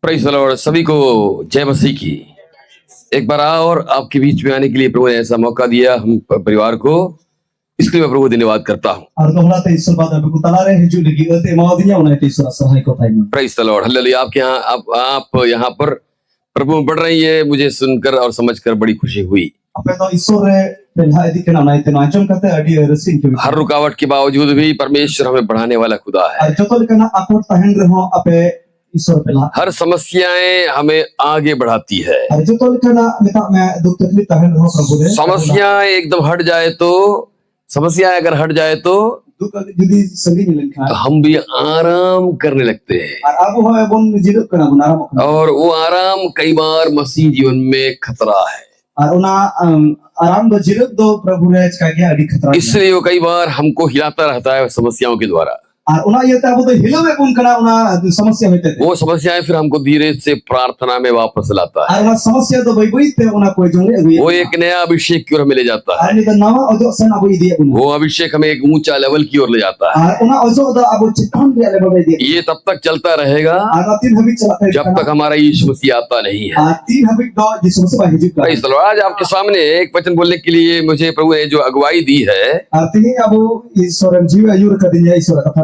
Praise the Lord. सभी को जय मसीह की। एक बार और आपके बीच में आने के लिए प्रभु ने ऐसा मौका दिया हम परिवार को, इसके लिए मैं प्रभु को धन्यवाद करता हूँ। Praise the lord, hallelujah. आपके यहाँ आप यहाँ पर प्रभु में बढ़ रही है, मुझे सुनकर और समझकर बड़ी खुशी हुई। हर रुकावट के बावजूद भी परमेश्वर हमें बढ़ाने वाला खुदा है। हर समस्याएं हमें आगे बढ़ाती है। समस्याएं एकदम हट जाए तो, समस्याएं अगर हट जाए तो हम भी आराम करने लगते हैं, और वो आराम कई बार मसीह जीवन में खतरा है। इसलिए वो कई बार हमको हिलाता रहता है समस्याओं के द्वारा। वो समस्याएं फिर हमको धीरे से प्रार्थना में वापस लाता है। वो एक नया अभिषेक की ओर हमें ले जाता है। वो अभिषेक हमें एक ऊंचा लेवल की ओर ले जाता है। ये तब तक चलता रहेगा जब तक हमारा यीशु मसीह आता नहीं है। आज आपके सामने एक वचन बोलने के लिए मुझे प्रभु ने जो अगुवाई दी है,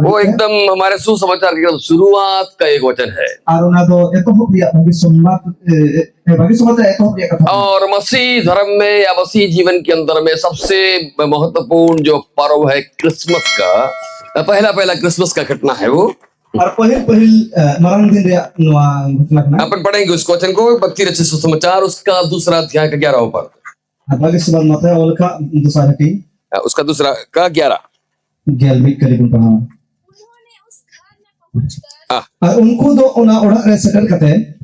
वो एकदम हमारे सुसमाचार की एकदम शुरुआत का एक वचन है। और मसीह धर्म में या मसीह जीवन के अंदर में सबसे महत्वपूर्ण जो पर्व है क्रिसमस का, पहला क्रिसमस का घटना है वो। अपन पढ़ेंगे उस वचन को, भक्ति रचित सुसमाचार उसका दूसरा अध्याय का 11वां पद, उसका दूसरा का 11। उनको दो ओड़ा रे सकर कते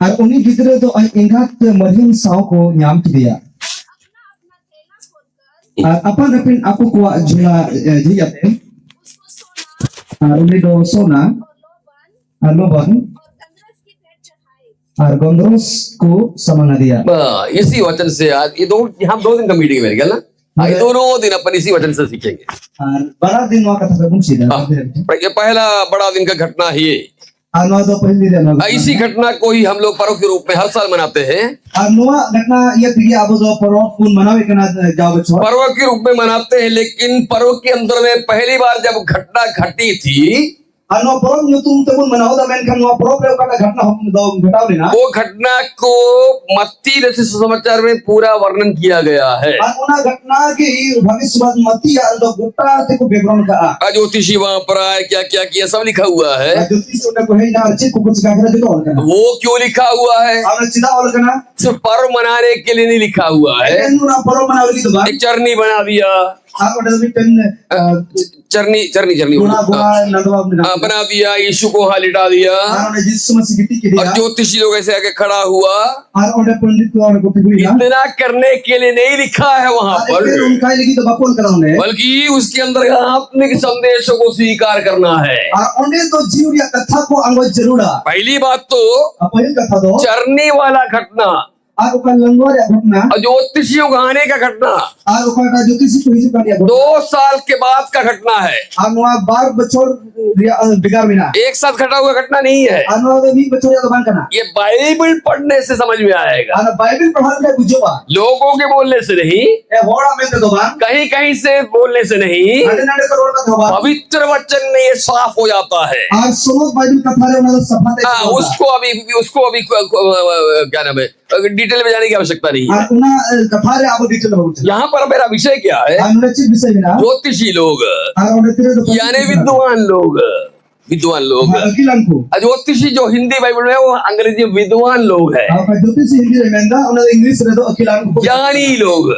और उन्हीं गिदरे दो इंगात मरियम साव को न्याम किया अपन अपन आपको को जुला जियाते और उन्हें दो सोना और लोबन और गंधरोस को समना दिया। इसी वचन से आज ये हम 2 दिन का मीटिंग मेरे ख्याल ना, ये दोनों दिन अपन इसी वचन से सीखेंगे। बड़ा दिन ये पहला बड़ा दिन का घटना ही है। इसी घटना को ही हम लोग पर्व के रूप में हर साल मनाते हैं। पर्व के रूप में मनाते हैं, लेकिन पर्व के अंदर में पहली बार जब घटना घटी थी, वो घटना को मत्ती रचित सुसमाचार में पूरा वर्णन किया गया है। ज्योतिषी वहां पर आए, क्या क्या किया सब लिखा हुआ है। वो क्यों लिखा हुआ है? सिर्फ पर्व मनाने के लिए नहीं लिखा हुआ है। एक चरनी बना दिया, चरनी बना दिया, यीशु को वहां लिटा दिया, और ज्योतिषी लोग ऐसे आके खड़ा हुआ। इतना करने के लिए नहीं लिखा है वहां पर, बल्कि उसके अंदर आत्मिक संदेशों को स्वीकार करना है। पहली बात तो चरनी वाला घटना, ज्योतिषियों को आने का घटना 2 साल के बाद का घटना है। एक साथ घटा हुआ घटना नहीं है। ये बाइबल पढ़ने से समझ में आएगा, लोगों के बोलने से नहीं, कहीं कहीं से बोलने से नहीं, पवित्र वचन में ये साफ हो जाता है। उसको अभी क्या नाम है, डिटेल में जाने की आवश्यकता नहीं है। यहाँ पर मेरा विषय क्या है? ज्योतिषी लोग यानी विद्वान लोग, ज्योतिषी जो हिंदी बाइबल में, वो अंग्रेजी विद्वान लोग है, ज्ञानी लोग।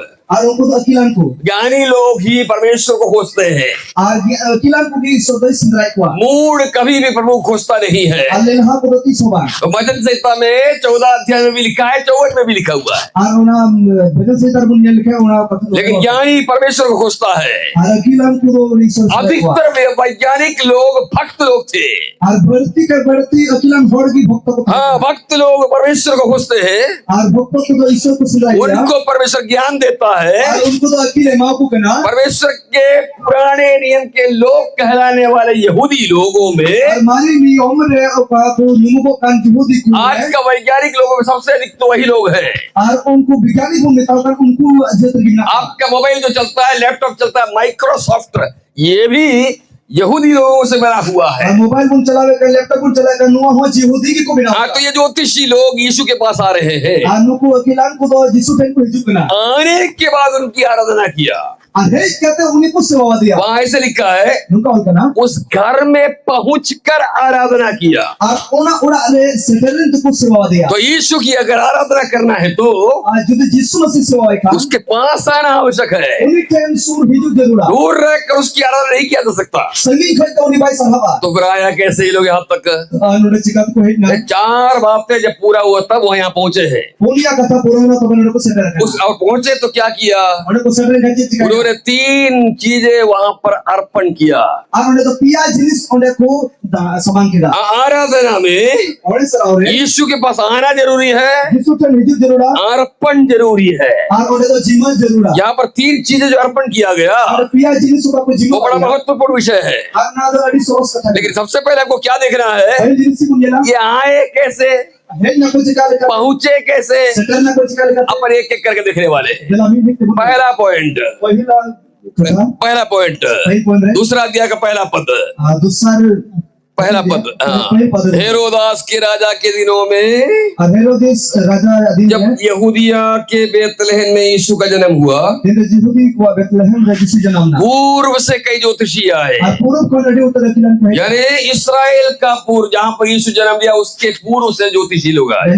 ज्ञानी लोग ही परमेश्वर को खोजते हैं। मूड कभी भी प्रभु खोजता नहीं है। वचन संहिता में 14 अध्याय में भी लिखा है, 64 में भी लिखा हुआ है। लेकिन ज्ञानी परमेश्वर को खोजता है। अधिकतर वैज्ञानिक लोग भक्त लोग थे। हाँ, भक्त लोग परमेश्वर को खोजते हैं, उनको परमेश्वर ज्ञान देता है। है, उनको तो अकेले माफू करना परमेश्वर के पुराने नियम के लोग कहलाने वाले यहूदी लोगों में आज का वैज्ञानिक लोगों में सबसे अधिक तो वही लोग हैं। उनको वैज्ञानिक उनको आपका मोबाइल जो चलता है, लैपटॉप चलता है, माइक्रोसॉफ्ट, ये भी यहूदी लोगों से बना हुआ है। मोबाइल फोन चलावे, लैपटॉप फोन चलावे, नुआ हो यहूदी की को बिना। तो ये ज्योतिषी लोग यीशु के पास आ रहे हैं, आने के बाद उनकी आराधना किया। कहते उन्हीं को सेवा दिया। वहां ऐसे लिखा है, उस घर में पहुंचकर आराधना किया। तो यीशु की अगर आराधना करना है तो उसके पास आना आवश्यक है। दूर रहकर उसकी आराधना नहीं किया जा सकता। तो फिर आया कैसे ये लोग यहाँ तक? 4 बातें जब पूरा हुआ तब वो यहाँ पहुंचे हैं। और पहुंचे तो क्या किया? उन्होंने 3 चीजें वहां पर अर्पण किया। आराधना में यीशु के पास आना जरूरी है, अर्पण जरूरी है। यहाँ पर 3 चीजें जो अर्पण किया गया वो बड़ा महत्वपूर्ण विषय है। लेकिन सबसे पहले आपको क्या देखना है? ये आए कैसे, पहुंचे कैसे, अपन एक एक करके देखने वाले। पहला पॉइंट, दूसरा अध्याय का पहला पद, हेरोदास के राजा के दिनों में जब यहूदिया के बेतलहम में यीशु का जन्म हुआ, पूर्व से कई ज्योतिषी आए। यानी इस्राएल का पूर्व, जहाँ पर यीशु जन्म लिया उसके पूर्व से ज्योतिषी लोग आए,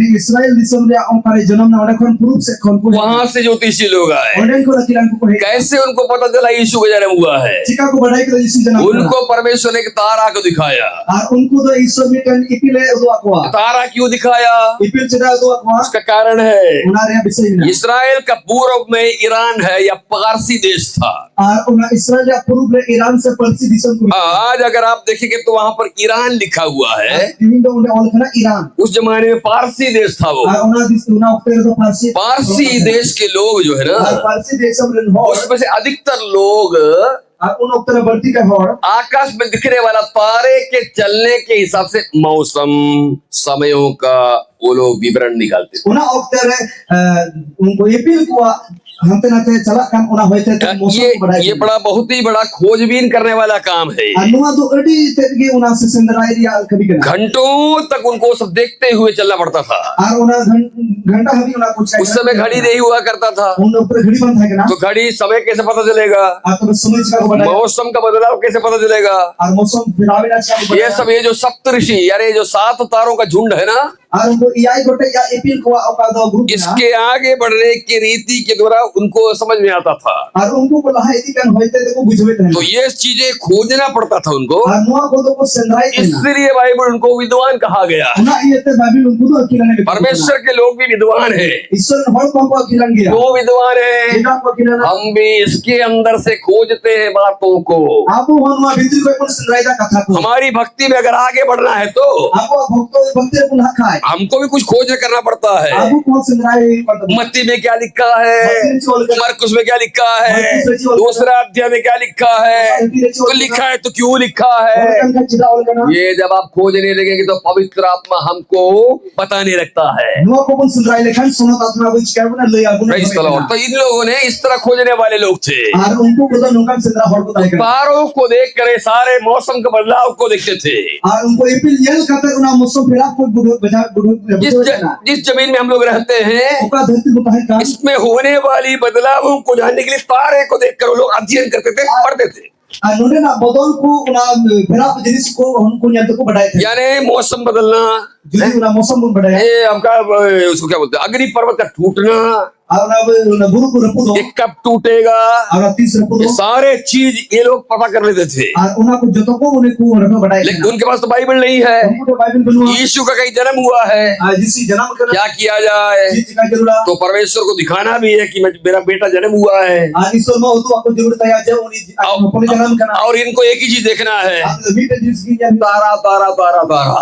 वहां से ज्योतिषी लोग आए। कैसे उनको पता चला यीशु का जन्म हुआ है? उनको परमेश्वर ने एक तारा को दिखाया। तारा क्यों दिखाया? उसका कारण है, इस्राएल का पूर्व में ईरान है या पारसी देश था। ईरान से पर्सी देश। आज अगर आप देखेंगे तो वहाँ पर ईरान लिखा हुआ है। ईरान उस जमाने में पारसी देश था वो। पारसी देश के लोग जो है ना, उसमें से अधिकतर लोग आकाश में दिखने वाला तारे के चलने के हिसाब से मौसम, समयों का वो लोग विवरण निकालते थे। ये बड़ा बहुत ही बड़ा खोजबीन करने वाला काम है। घंटों तक उनको सब देखते हुए चलना पड़ता था। उस समय घड़ी नहीं हुआ करता था, तो घड़ी समय कैसे पता चलेगा? मौसम का बदलाव कैसे पता चलेगा? ये जो सप्तऋषि, यानी जो 7 तारों का झुंड है ना, इसके आगे बढ़ने की रीति के द्वारा उनको समझ में आता था। तो ये चीजें खोजना पड़ता था उनको, इसलिए बाइबल उनको विद्वान कहा गया। परमेश्वर के लोग भी विद्वान है। वो विद्वान है, हम भी इसके अंदर से खोजते हैं बातों को। हमारी भक्ति में अगर आगे बढ़ना है तो हमको भी कुछ खोज करना पड़ता है। मत्ती में क्या लिखा है, मरकुस में क्या लिखा है, दूसरा अध्याय में क्या लिखा है, तो लिखा है तो क्यों लिखा है। ये जब आप खोजने लगेंगे तो पवित्र आत्मा हमको बताने लगता है। तो इन लोगों ने इस तरह खोजने वाले लोग थे। तारों को देख कर सारे मौसम के बदलाव को देखते थे। जिस जमीन में हम लोग रहते हैं, इसमें होने वाली बदलावों को जानने के लिए तारे को देखकर वो लोग अध्ययन करते थे, पढ़ते थे। यानी मौसम बदलना, ये हमका उसको क्या बोलते हैं, अग्नि पर्वत का टूटना, ये कब टूटेगा, ये सारे चीज ये लोग पता कर लेते थे। लेकिन उनके पास तो बाइबल नहीं है। यीशु का कहीं जन्म हुआ है, क्या किया जाए? तो परमेश्वर को दिखाना भी है कि मेरा बेटा जन्म हुआ है। और इनको एक ही चीज देखना है, तारा तारा तारा तारा।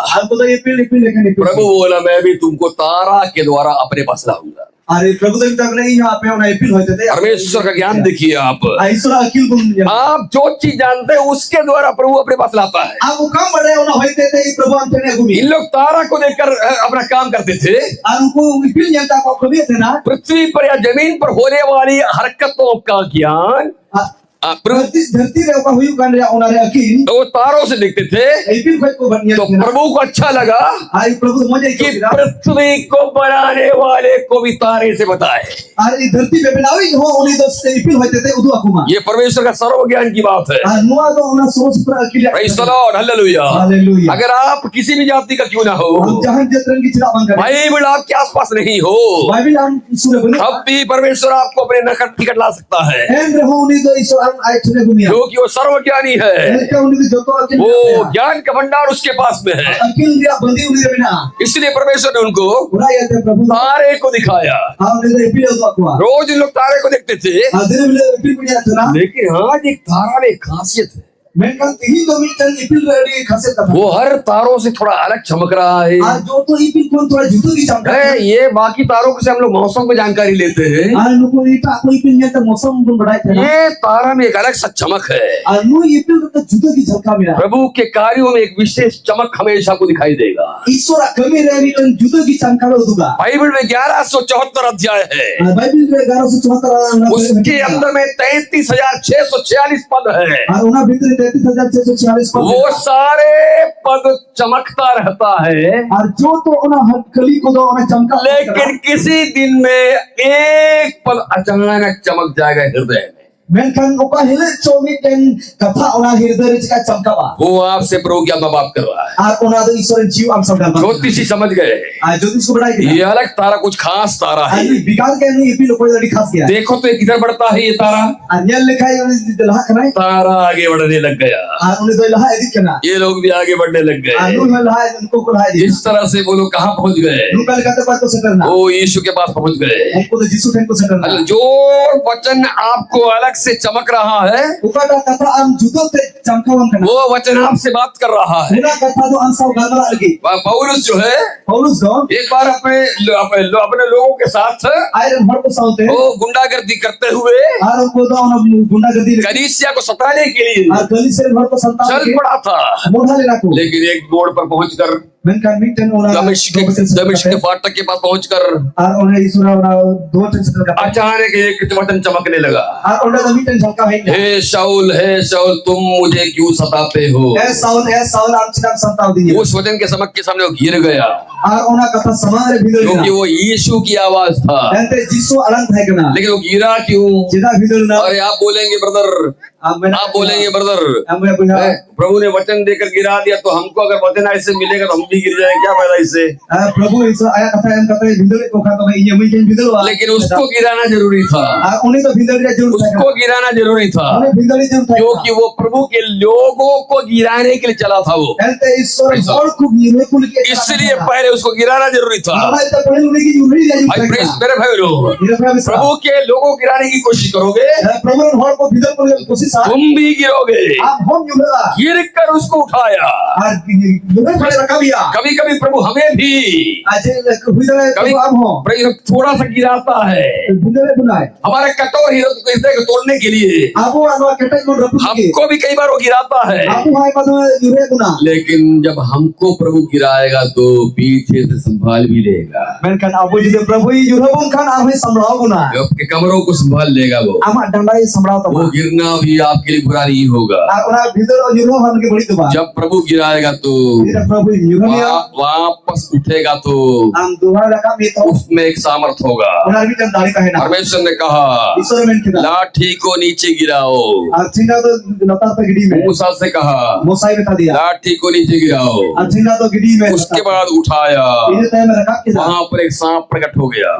प्रभु बोला मैं भी तुमको तारा के द्वारा अपने पास लाऊंगा। अरे प्रभु देव तक नहीं यहाँ पे उन्हें अपील होते थे। परमेश्वर का ज्ञान देखिए आप ईश्वर अकील गुण आप जो चीज जानते हैं उसके द्वारा प्रभु अपने पास लाता है। आप वो काम बढ़े उन्हें होते थे ये प्रभु हम चने घूमी। इन लोग तारा को देखकर अपना काम करते थे। उनको अपील जनता को कभी थे ना पृथ्वी पर या जमीन पर होने वाली हरकतों का ज्ञान धरती रे का हुई कर रहा उन्हें अकील तो तारों से देखते थे। अपील कोई को बनिया तो प्रभु को अच्छा लगा आई प्रभु मजे कि पृथ्वी को बनाने वाले को भी तारे से बताए। अरे धरती पे बनावी हो उन्हीं दोस्त अपील होते थे उदु अकुमा। ये परमेश्वर का सर्व ज्ञान की बात है। नुआ तो उन्हें सोच पर अकील। Praise the lord, hallelujah. Hallelujah. अगर आप किसी भी जाति का क्यों ना हो, जहां जतरन की चिरा बंद बाइबल आपके आसपास नहीं हो, बाइबल हम सूर्य बने तब भी परमेश्वर आपको अपने निकट ला सकता है, एंड रहो उन्हीं तो ईश्वर हम आए चने घूमिया क्योंकि वो सर्वज्ञानी है। वो ज्ञान का भंडार उसके पास में है। इसलिए परमेश्वर ने उनको तारे को दिखाया। रोज लोग तारे को देखते थे, लेकिन आज एक तारा में एक खासियत है, वो हर तारों से थोड़ा अलग चमक रहा है। ये बाकी तारों से हम लोग मौसम की जानकारी लेते हैं, ये तारा में एक अलग सा चमक है। प्रभु के कार्यों में एक विशेष चमक हमेशा को दिखाई देगा। बाइबल में 1174 अध्याय है, उसके अंदर में 33,646 पद है। वो सारे पद चमकता रहता है, और जो तो कली को तो चमका, लेकिन किसी दिन में एक पद अचानक चमक जाएगा हृदय में। वो आपसे प्रभु क्या बात कर रहा है। ज्योतिषी समझ गए ये अलग तारा कुछ खास तारा है। देखो तो ये किधर बढ़ता है, ये तारा तारा आगे बढ़ने लग गया, ये लोग भी आगे बढ़ने लग गए। इस तरह से वो लोग कहाँ पहुंच गए, वो यीशु के पास पहुंच गए। जो वचन आपको अलग से चमक रहा है, वो वचन आपसे बात कर रहा है। पौलुस जो है, एक बार अपने लोगों के साथ वो गुंडागर्दी करते हुए कलीसिया को सताने के लिए चल पड़ा था, लेकिन एक मोड़ पर पहुंचकर दमिश्क के फाटक के पास पहुंचकर अचानक एक वचन चमकने लगा, हे शाऊल तुम मुझे क्यों सताते हो। उस वचन के चमक के सामने वो गिर गया, क्योंकि वो यीशु की आवाज था। लेकिन वो गिरा क्यों? अरे आप बोलेंगे ब्रदर, प्रभु ने वचन देकर गिरा दिया, तो हमको अगर वचन ऐसे मिलेगा तो हम भी गिर जाएंगे, क्या फायदा इससे। लेकिन उसको गिराना जरूरी था, उसको गिराना जरूरी था, क्योंकि वो प्रभु के लोगों को गिराने के लिए चला था वो, इसलिए पहले उसको गिराना जरूरी था। मेरे भाई लोग, प्रभु के लोगों को गिराने की कोशिश करोगे, तुम भी गिरोगे। गिर कर उसको उठाया। कभी कभी प्रभु हमें भी कभी थोड़ा सा गिराता है, हमारे कठोर हृदय को तोड़ने के लिए हमको भी कई बार वो गिराता है। लेकिन जब हमको प्रभु गिराएगा तो पीछे से संभाल भी लेगा, आपके कमरों को संभाल लेगा। वो गिरना भी आपके लिए बुरा नहीं होगा। जब प्रभु गिराएगा तो वापस उठेगा तो उसमें एक सामर्थ होगा। परमेश्वर ने कहा लाठी को नीचे गिराओ, मूसा से कहा लाठी को नीचे गिराओ, उसके बाद उठाया, वहाँ पर एक सांप प्रकट हो गया।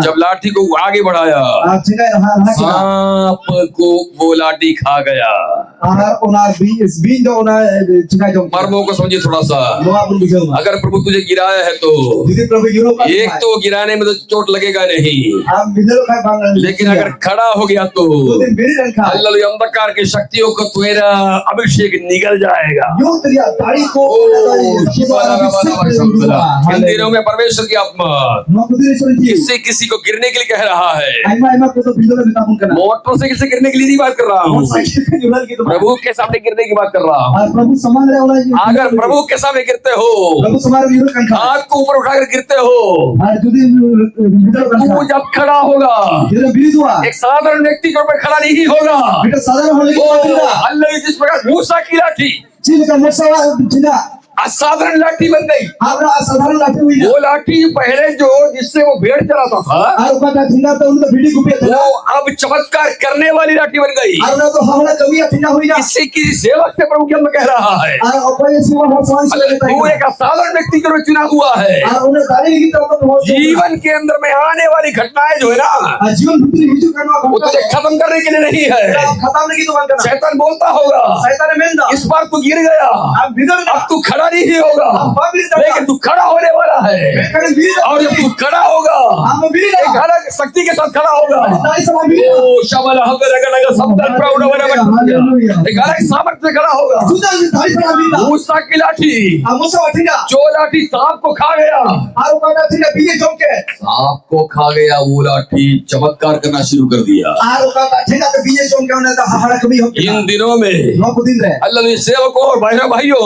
जब लाठी को आगे बढ़ाया, सांप को वो लाठी खा गया। ona bin do ona चिका जम मर्मों को समझिए थोड़ा सा। लोहा बुन बिजो अगर प्रभु तुझे गिराया है तो यदि प्रभु यूरो का एक तो गिराने में तो चोट लगेगा नहीं, हम बिजलो का भांग लेकिन अगर खड़ा हो गया तो मेरी रंखा हालेलुया अंधकार की शक्तियों को तेरा अभिषेक निगल जाएगा। यो तेरी ताड़ी को इन दिनों में परमेश्वर की आत्मा किसी किसी को गिरने के लिए कह रहा है। मोटर साइकिल से गिरने के लिए नहीं बात कर रहा हूँ, प्रभु के सामने गिरने की बात कर रहा हूँ। अगर प्रभु के सामने गिरते हो, हाथ को ऊपर उठाकर गिरते हो, तू जब खड़ा होगा एक साधारण व्यक्ति के ऊपर खड़ा नहीं होगा। अल्लाह जिस प्रकार मूसा की लाठी असाधारण लाठी बन गई, असाधारण लाठी हुई वो लाठी पहले जो जिससे वो भेड़ चलाता था वो अब चमत्कार करने वाली लाठी बन गई। किसी की सेवक से प्रभु क्या कह रहा है, तू एक असाधारण व्यक्ति के रूप चुना हुआ है। जीवन के अंदर में आने वाली घटनाएं जो है ना वो तुझे खत्म करने के लिए नहीं है। शैतान बोलता होगा इस बार तू गिर गया, अब तू खड़ा नहीं होगा, लेकिन तू खड़ा होने वाला है। और जब तू खड़ा होगा एक अलग शक्ति के साथ खड़ा होगा, एक अलग सामर्थ्य से खड़ा होगा। मूसा की लाठी, जो लाठी सांप को खा गया, सांप को खा गया, वो लाठी चमत्कार करना शुरू कर दिया। इन दिनों में अल्लाह सेवकों और भाइयों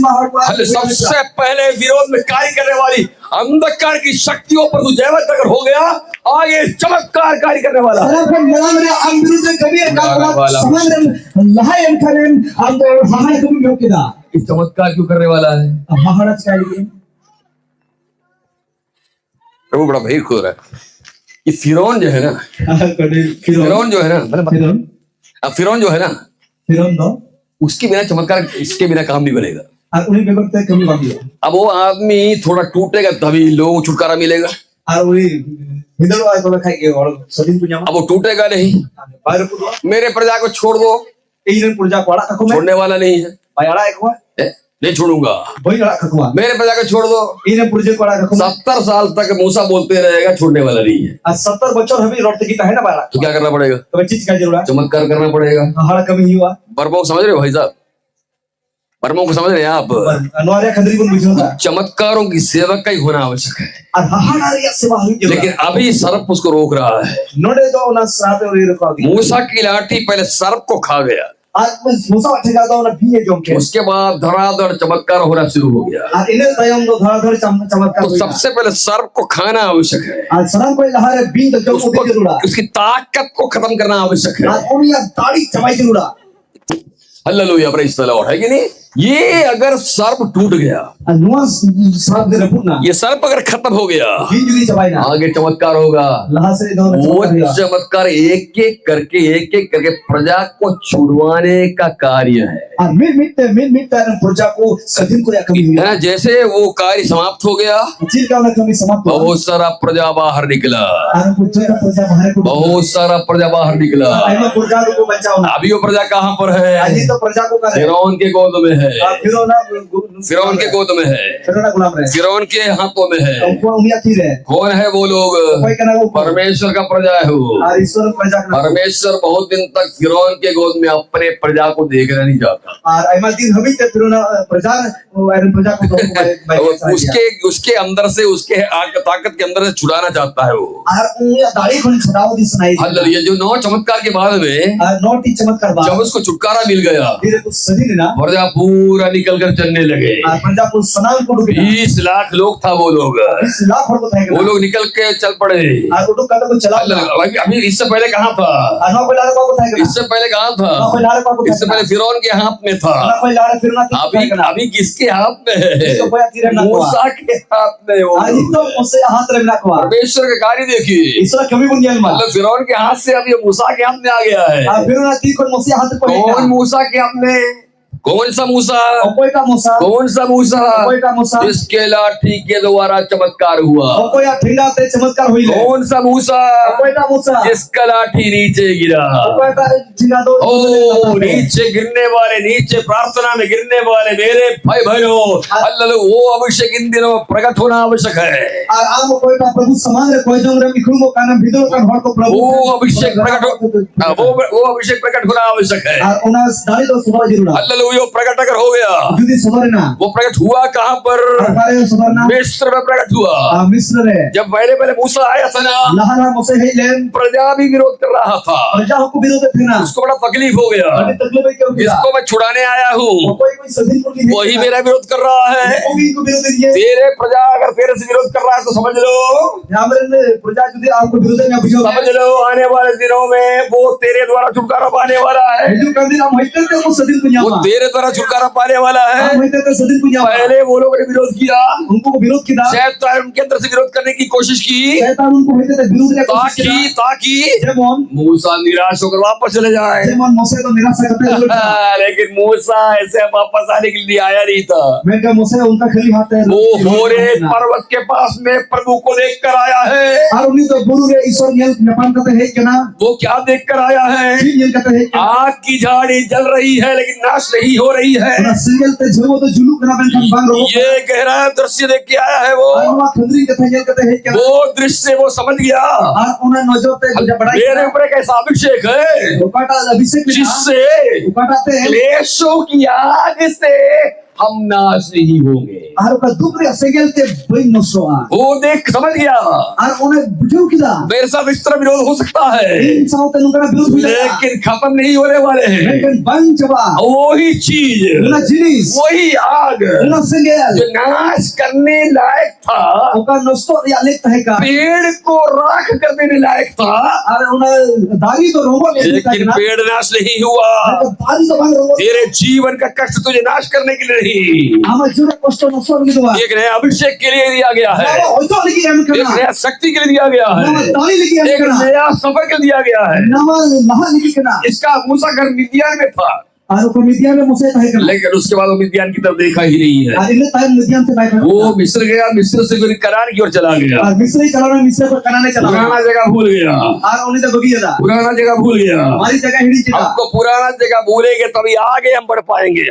सबसे पहले विरोध में कार्य करने वाली अंधकार की शक्तियों पर तू जयवंत अगर हो गया, आगे चमत्कार कार्य करने वाला। चमत्कार क्यों करने वाला है? प्रभु बड़ा भय खो रहा है। ये फिरौन जो है ना, फिरौन जो है ना, उसके बिना चमत्कार, इसके बिना काम नहीं बनेगा। अब वो आदमी थोड़ा टूटेगा तभी लोगों को छुटकारा मिलेगा। अब वो टूटेगा नहीं। मेरे प्रजा को छोड़ दो, छोड़ने वाला नहीं है, नहीं छोड़ूंगा। मेरे प्रजा को छोड़ दो, 70 साल तक मूसा बोलते रहेगा, छोड़ने वाला नहीं है। 70 बच्चों तो क्या करना पड़ेगा? चमत्कार करना पड़ेगा। बर्बो समझ रहे हो भाई साहब? परमों को समझ रहे हैं आप? चमत्कारों की सेवक का ही होना आवश्यक है, लेकिन अभी सर्प उसको रोक रहा है। मूसा की लाठी पहले सर्प को खा गया, उसके बाद धड़ाधड़ चमत्कार होना शुरू हो गया। तो सबसे पहले सर्प को खाना आवश्यक है, उसकी ताकत को खत्म करना आवश्यक है। हालेलुया, प्रेज़ द लॉर्ड, है कि नहीं? ये अगर सर्प टूट गया, ये सर्प अगर खत्म हो गया, आगे चमत्कार होगा। वो चमत्कार एक एक करके प्रजा को छुड़वाने का कार्य है। जैसे वो कार्य समाप्त हो गया, बहुत सारा प्रजा बाहर निकला, बहुत सारा प्रजा बाहर निकला। अभी वो प्रजा कहाँ पर है? फिरौन के गोद में है, फिरौन के गोद में है, फिरौन के हाथों में है। कौन है वो लोग? परमेश्वर का प्रजा है वो। परमेश्वर बहुत दिन तक फिरौन के गोद में अपने प्रजा को देखना नहीं चाहता। उसके अंदर से, उसके ताकत के अंदर से छुड़ाना चाहता है वो। ये जो 9 चमत्कार के बाद में जब उसको छुटकारा मिल गया, प्रजा पूरा निकल कर चलने लगे। 20 लाख लोग था वो लोग निकल के चल पड़े। अभी इससे पहले कहाँ था? इससे पहले कहाँ था? इससे पहले फिरौन के हाथ में था। अभी किसके हाथ में है? मूसा के हाथ में। परमेश्वर का कार्य देखिए, फिरौन के हाथ से अभी मूसा के हाथ में आ गया है। कौन मूसा के हाथ में? कौन सा मूसा? Okoy ka Musa? कौन सा मूसा? Okoy ka Musa? जिसके लाठी के द्वारा चमत्कार हुआ। Okoy a ठेंगा ते चमत्कार होइले? कौन सा मूसा? Okoy ka Musa? जिसका लाठी नीचे गिरा। Okoy ka ठेंगा दो ओ नीचे गिरने वाले, नीचे प्रार्थना में गिरने वाले मेरे भाई बहनों, अल्लाह वो अभिषेक इन दिनों प्रकट होना आवश्यक है। और आम कोई का प्रभु समान रे कोई जोंग रे मिखुल को काना भिदो का हर को प्रभु वो अभिषेक प्रकट वो अभिषेक प्रकट होना आवश्यक है। और उना दाई तो सुबह जरूर अल्लाह वो प्रकट अगर हो गया, जुदी सुबह ना वो प्रकट हुआ कहाँ पर? हमारे सुबह ना मिस्र में प्रकट हुआ। मिस्र रे जब पहले मूसा आया था ना, लहरा मुसे है लेन प्रजा भी विरोध कर रहा था, प्रजा को विरोध थे ना, उसको बड़ा तकलीफ हो गया। तकलीफ क्यों किया? जिसको मैं छुड़ाने आया हूँ कोई सदी को नहीं, वही मेरा विरोध कर रहा है। कोई को विरोध नहीं है। तेरे प्रजा अगर तेरे से विरोध कर रहा है तो समझ लो, हमरे प्रजा जुदी आपको विरोध में बुझो, समझ लो आने वाले दिनों में वो तेरे द्वारा छुटकारा पाने वाला है। जो कर दिन हम होते थे वो सदी को वो तेरे द्वारा छुटकारा पाने वाला है। हम होते थे सदी को पहले वो लोगों ने विरोध किया, उनको विरोध किया, शैतान उनके अंदर से विरोध करने की कोशिश की, शैतान उनको होते थे विरोध करने की कोशिश किया, ताकि जेमन मूसा निराश होकर वापस चले जाए। जेमन मूसा तो निराश करते थे, लेकिन मूसा ऐसे वापस आने के लिए आया नहीं था। मैं क्या मूसा उनका खाली हाथ है, वो होरेब पर्वत के पास में प्रभु को देख कर आया है। और उन्हीं तो बुरु रे ईश्वर नेल नेपान करते हैं क्या ना, वो क्या देख कर आया है? नेल करते हैं, आग की झाड़ी जल रही है लेकिन नाश नहीं हो रही है। ना सिंगल ते झुलू तो झुलू करना बन kan bang ro, ये गहरा दृश्य देख के आया है वो। और खंडरी कथा नेल करते हैं क्या, वो दृश्य वो समझ गया, और उन्हें नजर पे जो बड़ा मेरे ऊपर एक ऐसा अभिषेक है उकाटा अभिषेक में जिससे उकाटाते हैं, क्लेशों की आग से हम नाश नहीं होंगे। और का दुख रे सिंगल ते बइन नसोआ, वो देख समझ गया, और उन्हें बुझो किदा मेरे साथ इस तरह विरोध हो सकता है इन साउ ते नुकरा विरोध हुआ, लेकिन खत्म नहीं होने वाले हैं। लेकिन बन चबा वही चीज, उना जिनिस वही आग उना सिंगल जो नाश करने लायक था, उका नस्तो या लेता है का पेड़ को राख कर देने लायक था, और उन्हें दारी तो रोबो लेकिन पेड़ नाश नहीं हुआ। दारी तो बंग रोबो, तेरे जीवन का कष्ट तुझे नाश करने के लिए नहीं, हम जुड़े कष्ट नसो लगी दुआ, एक नया अभिषेक के लिए दिया गया है, ना ओतो लगी हम एक करना, नया शक्ति के लिए दिया गया ना है, दारी लगी हम एक करना, नया सफर के लिए दिया गया है। ना लहा लगी करना, इसका मूसा घर मिद्यान में था, और को मिदियान में मुसे है करना, लेकिन उसके बाद वो मिद्यान की तरफ देखा ही नहीं है। और इन्हें टाइम मिदियान से बाहर वो मिस्र गया, मिस्र से फिर कनान की ओर चला गया, और मिस्र चलाना मिस्र पर कनाने चला, पुराना जगह भूल गया, और उन्हें तो बगी था, पुराना जगह भूल गया। हमारी जगह हिड़ी चिता, हमको पुराना जगह भूलेंगे तभी आगे हम बढ़ पाएंगे।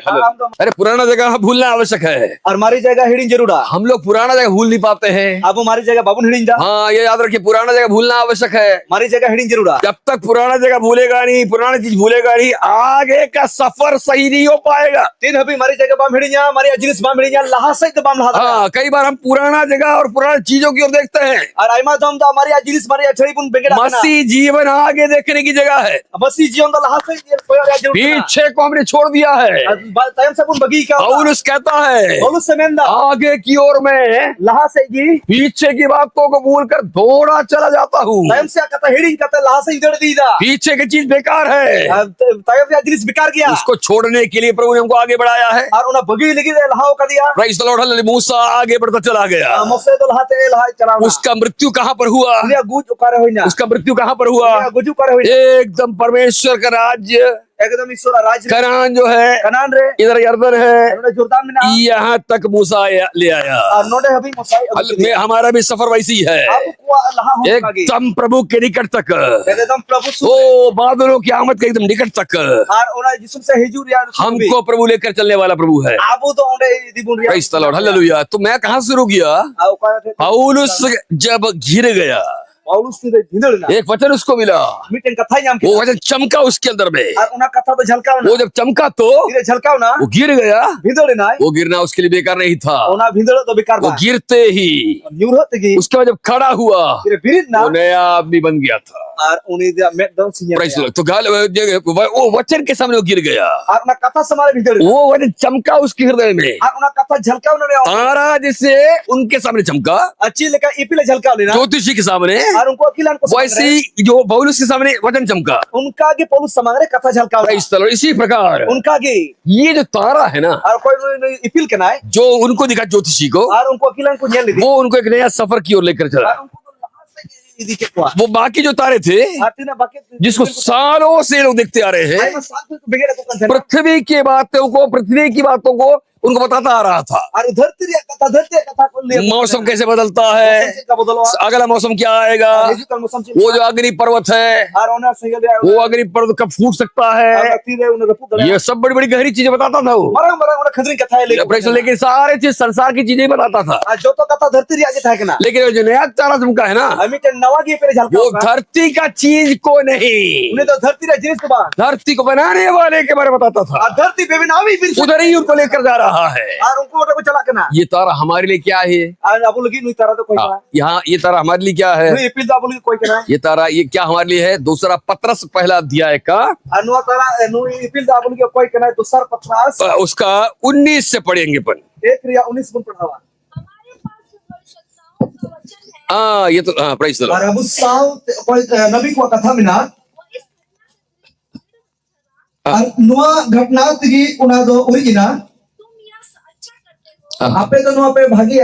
अरे पुराना जगह भूलना आवश्यक है, और हमारी जगह हिड़ी जरूरा, हम लोग पुराना जगह भूल नहीं पाते हैं। अब हमारी जगह बाबू हिड़ी जा, हाँ ये याद रखिए, पुराना जगह भूलना आवश्यक है। हमारी जगह हिड़ी जरूरा, जब तक पुराना जगह भूलेगा नहीं, पुरानी चीज भूलेगा नहीं, आगे का सफर सही नहीं हो पाएगा। तीन अभी हमारी जगह बाम हिड़ी जा, हमारी अजलिस बाम हिड़ी जा, लहा से तो बाम लहा, हाँ कई बार हम पुराना जगह और पुरानी चीजों की ओर देखते हैं। और आइमा दम तो हमारी अजलिस हमारी अछड़ी पुन बेगड़ा, मसीह जीवन आगे देखने की जगह है, मसीह जीवन तो लहा से पीछे को हमने छोड़ दिया है। टाइम से पुन बगी क्या पौलुस कहता है पौलुस सेमेंदा आगे की ओर में लहा से जी पीछे की बातों को भूल कर दौड़ा चला जाता हूँ। टाइम से कहता हिड़ी कहता लहा से इधर दीदा, पीछे की चीज बेकार है, टाइम से अजलिस बेकार गया, उसको छोड़ने के लिए प्रभु ने हमको आगे बढ़ाया है। और उन्हें बगी लगी लहाओ का दिया, प्राइस द लॉर्ड, हालेलुया। मूसा आगे बढ़ता चला गया। मुझसे तो लहाते लहा चला, उसका मृत्यु कहाँ पर हुआ? गुज उकारे होइना, उसका मृत्यु कहाँ पर हुआ? गुज उकारे होइना, एकदम परमेश्वर का राज्य एकदम ईश्वर राज कनान जो है, कनान रे इधर यरदन है, उन्होंने जोरदान में ना यहाँ तक मूसा ले आया। नोडे अभी मुसाई हमारा भी सफर वैसी है, आपको लहा हो लगी, एकदम प्रभु के निकट तक, एकदम प्रभु ओ बादलों की आमद के एकदम निकट तक और उन्हें जिसम से हिजूर यार हमको प्रभु लेकर चलने वाला प्रभु है। आप तो उन्हें दिबुन रिया, प्राइस द लॉर्ड, हालेलुया। तो मैं कहाँ शुरू किया? पौलुस जब घिर गया, पौलुस ने भिंदड़ना एक वचन उसको मिला, मीटिंग कथा नाम वो वचन चमका उसके अंदर में, और उन्हें कथा तो झलकाओ ना, वो जब चमका तो धीरे झलकाओ ना, वो गिर गया। भिंदड़ना वो गिरना उसके लिए बेकार नहीं था, उन्हें भिंदड़ तो बेकार वो बा, गिरते ही न्यूरत की उसके बाद जब खड़ा हुआ धीरे बिरिद ना, वो नया आदमी बन गया था। और उन्हें में दम सिंह प्राइस द लॉर्ड। तो गाल वो वचन के सामने वो गिर गया, और उन्हें कथा समारे भिंदड़, वो वचन चमका उसके हृदय में, और उन्हें कथा झलकाओ ना, तारा जिसे उनके सामने चमका, अच्छी लेका इपिले झलकाओ लेना, ज्योतिषी के सामने, और उनको अकिलान को वैसी जो पौलुस के सामने वचन चमका, उनका के पौलुस समारे कथा झलकाओ, प्राइस द लॉर्ड। इसी प्रकार उनका के ये जो तारा है ना, और कोई इपिल के ना है, जो उनको दिखा ज्योतिषी को, और उनको अकिलान को न्याय दे, वो उनको एक नया सफर की ओर लेकर चला। और उनको तो लहा से idi ke kwa वो बाकी जो तारे थे artinya bakit जिसको सालों से लोग देखते आ रहे हैं, ay mas saat ko bigay ko kan पृथ्वी की बातों को, पृथ्वी की बातों को उनको बताता आ रहा था। aru dharti kata ko liya मौसम कैसे बदलता है, ka bodolwa अगला मौसम क्या आएगा, yesu kan mosam वो जो अग्नि पर्वत है, ar ona singale वो अग्नि पर्वत कब फूट सकता है, tire una rapu dala ये सब बड़ी बड़ी गहरी चीजें बताता था वो। marang ona khadrin katha hai लेकिन सारे चीज संसार की चीजें बताता था। joto kata dharti ri age thake na लेकिन वो जो नया तारा चमका है ना, ami ten nawa gi pere jalka वो धरती का चीज को नहीं, une to dharti ra jinis ko ba धरती को बनाने वाले के बारे में बताता था। ar dharti be nawi bir उधर ही उनको लेकर जा रहा है। ar unko ota ko chala kana ये तारा हमारे लिए क्या है? ar abu lagi nui tara to koi kana यहाँ ये तारा हमारे लिए क्या है? nui ipil da abu lagi koi kana ये तारा ये क्या हमारे लिए है? दूसरा पत्रस पहला अध्याय का ar nuwa tara nui ipil da abu lagi koi kana dusar patras उसका 19 से पढ़ेंगे अपन। 1 रिया 19 pun padhawa हमारे पास भविष्यवक्ताओं का वचन है। हाँ ये तो हाँ price Para busau koi nabi ko katha mina वो इस घटना से ar nuwa ghatna tigi una do origina तुम यह अच्छा करते हो ape do nuwa pe bhagi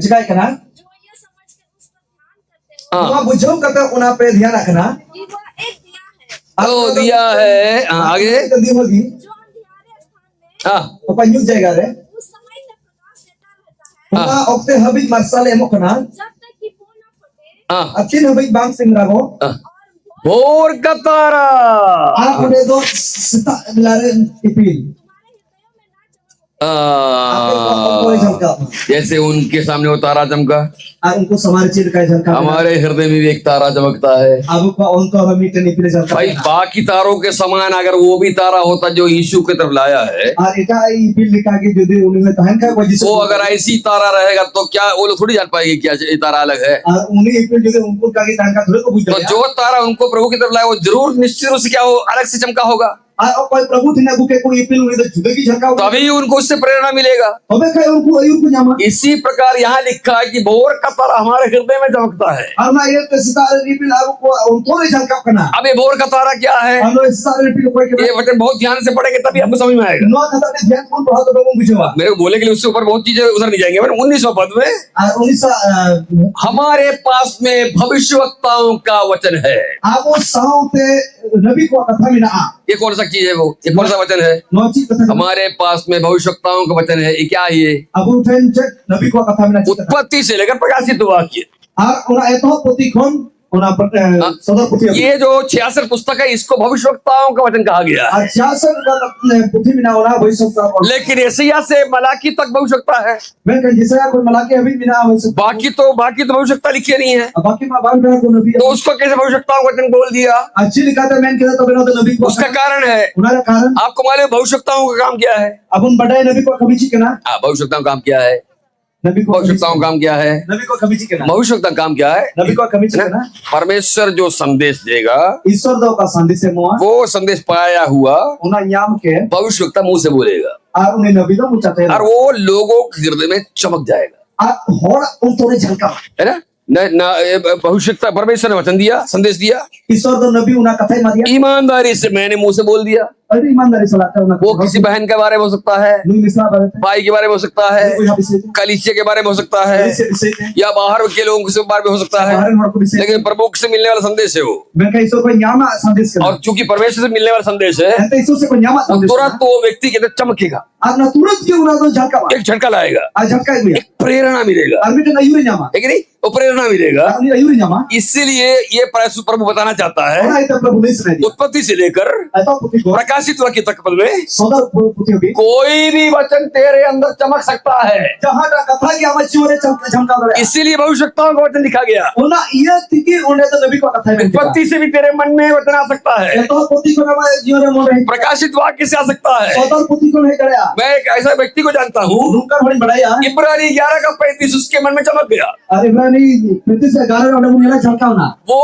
jikai kana जो यह समझ कर उस पर ध्यान करते हो nuwa bujau kata una pe dhyan rakhna कि वह एक दिया है तो दिया है। आगे जल्दी होगी जो अंधियारे स्थान में हाँ apa nyut jayga re उस समय तक प्रकाश देता रहता है una okte habit marsal emok kana जब तक कि वो न फटे हाँ atin habit bang singrago हाँ। और वो भोर का तारा a ode do sita lare ipil ape ko koi jhalka जैसे उनके सामने वो तारा चमका, ar unko samarchir kai jhalka हमारे हृदय में भी एक तारा चमकता है। अब को उनको habit ipil jhalka भाई बाकी तारों के समान अगर वो भी तारा होता जो यीशु की तरफ लाया है, আর এটা এই ipil likage jodi uni mein tahan ka wajh वो अगर ऐसी तारा रहेगा तो क्या वो लोग थोड़ी जान पाएंगे क्या ये तारा अलग है। আর উনি ipil jodi unko kage tahan ka thore ko bujh तो gaya जो तारा उनको प्रभु की तरफ लाया वो जरूर निश्चित रूप से क्या हो अलग से चमका होगा, আর কোই প্রভু থিনা বুকে কোই ipil uni do jude ki jhalka तभी उनको उससे प्रेरणा मिलेगा। hobe kai unko ayur ko nyama इसी प्रकार यहाँ लिखा है कि भोर का तारा हमारे हृदय में चमकता है। ar na ye sita ipil ar ko unko re jhalka kana अब ये भोर का तारा क्या है, ano sita ipil koi ke ये वचन बहुत ध्यान से पढ़ेंगे तभी आपको समझ में आएगा। no kata ne dhyan kon bahut logo bujhwa मेरे को बोले के लिए उससे ऊपर बहुत चीजें उधर नहीं जाएंगे। 19वां पद में ar unisa हमारे पास में भविष्यवक्ताओं का वचन है। abo saute nabi ko katha mina a ये कौन सा चीज है, वो ये कौन सा वचन है? no chi katha हमारे पास में भविष्यवक्ताओं का वचन है। ये क्या है? ये abu ten check nabi ko katha mina chi katha उत्पत्ति से लेकर प्रकाशित वाक्य, ar ona eto poti kon ona sodar poti ये जो 66 पुस्तक है इसको भविष्यवक्ताओं का वचन कहा गया है। ar jasan ka poti mina ona bhaishokta लेकिन यशायाह से मलाकी तक भविष्यवक्ता है, मैं kan jisaya ko malaki habit mina bhaishokta बाकी तो भविष्यवक्ता लिखे नहीं है। baki ma bang ka ko nabi तो उसको कैसे भविष्यवक्ताओं का वचन बोल दिया? अच्छी लिखा था मैंने कहा तो बिना तो नबी को उसका कारण है, उन्होंने कारण आपको मालूम है भविष्यवक्ताओं का काम क्या है? अब उन बड़े नबी को कभी चिकना भविष्यवक्ताओं का काम क्या है? नबी को भविष्यवक्ताओं का काम क्या है? नबी को कभी चिकना भविष्यवक्ता का काम क्या है? नबी को कभी चिकना परमेश्वर जो संदेश देगा ईश्वर दो का संदेश है मोआ वो संदेश पाया हुआ उन्हें याम के भविष्यवक्ता मुंह से बोलेगा और उन्हें नबी तो मुचाते और वो लोगों के हृदय में चमक जाएगा, और होड़ उन तोरे झलका है ना? भविष्यवक्ता परमेश्वर ने वचन दिया, संदेश दिया, ईश्वर दो नबी उन्हें कथा ही मारिया ईमानदारी से मैंने मुंह से बोल दिया। अरे ईमानदारी से लाता उन्हें वो किसी बहन के बारे में हो सकता है, नहीं मिसरा बात भाई के बारे में हो सकता है, कलीसिया के बारे में हो सकता है, या बाहर के लोगों के बारे में हो सकता है, लेकिन प्रभु से मिलने वाला संदेश है वो। मैं कहीं ईश्वर को न्यामा संदेश और चूंकि परमेश्वर से मिलने वाला संदेश है तो ईश्वर से को न्यामा संदेश तुरंत तो वो व्यक्ति के अंदर चमकेगा, और ना तुरंत के उन्हें तो झलका एक झटका लाएगा, आ झलका ही एक प्रेरणा मिलेगा, और बेटा नहीं हुई न्यामा है कि नहीं? वो प्रेरणा मिलेगा। नहीं हुई न्यामा इसीलिए ये प्रभु बताना चाहता है और आयता प्रभु नहीं सुनाई उत्पत्ति से लेकर ऐसा पुती को प्रकाशित वाक्य तक में सदर पुती होगी कोई भी वचन तेरे अंदर चमक सकता है। जहाँ का कथा की हमारे चोरे झमका दो इसीलिए भविष्यवक्ताओं का वचन लिखा गया। उन्हें ये तिकी उन्हें तो नबी को कथा में उत्पत्ति से भी तेरे मन में वचन आ सकता है, ये तो पुती को ना जीवन में मोड़ प्रकाशित वाक्य से आ सकता है। सदर पुती को नहीं कराया मैं एक ऐसा व्यक्ति को जानता हूँ, रुकर बड़ी बढ़ाया इब्रानी 11:35 उसके मन में चमक गया, अरे इब्रानी 35 वाला मुझे झलका होना वो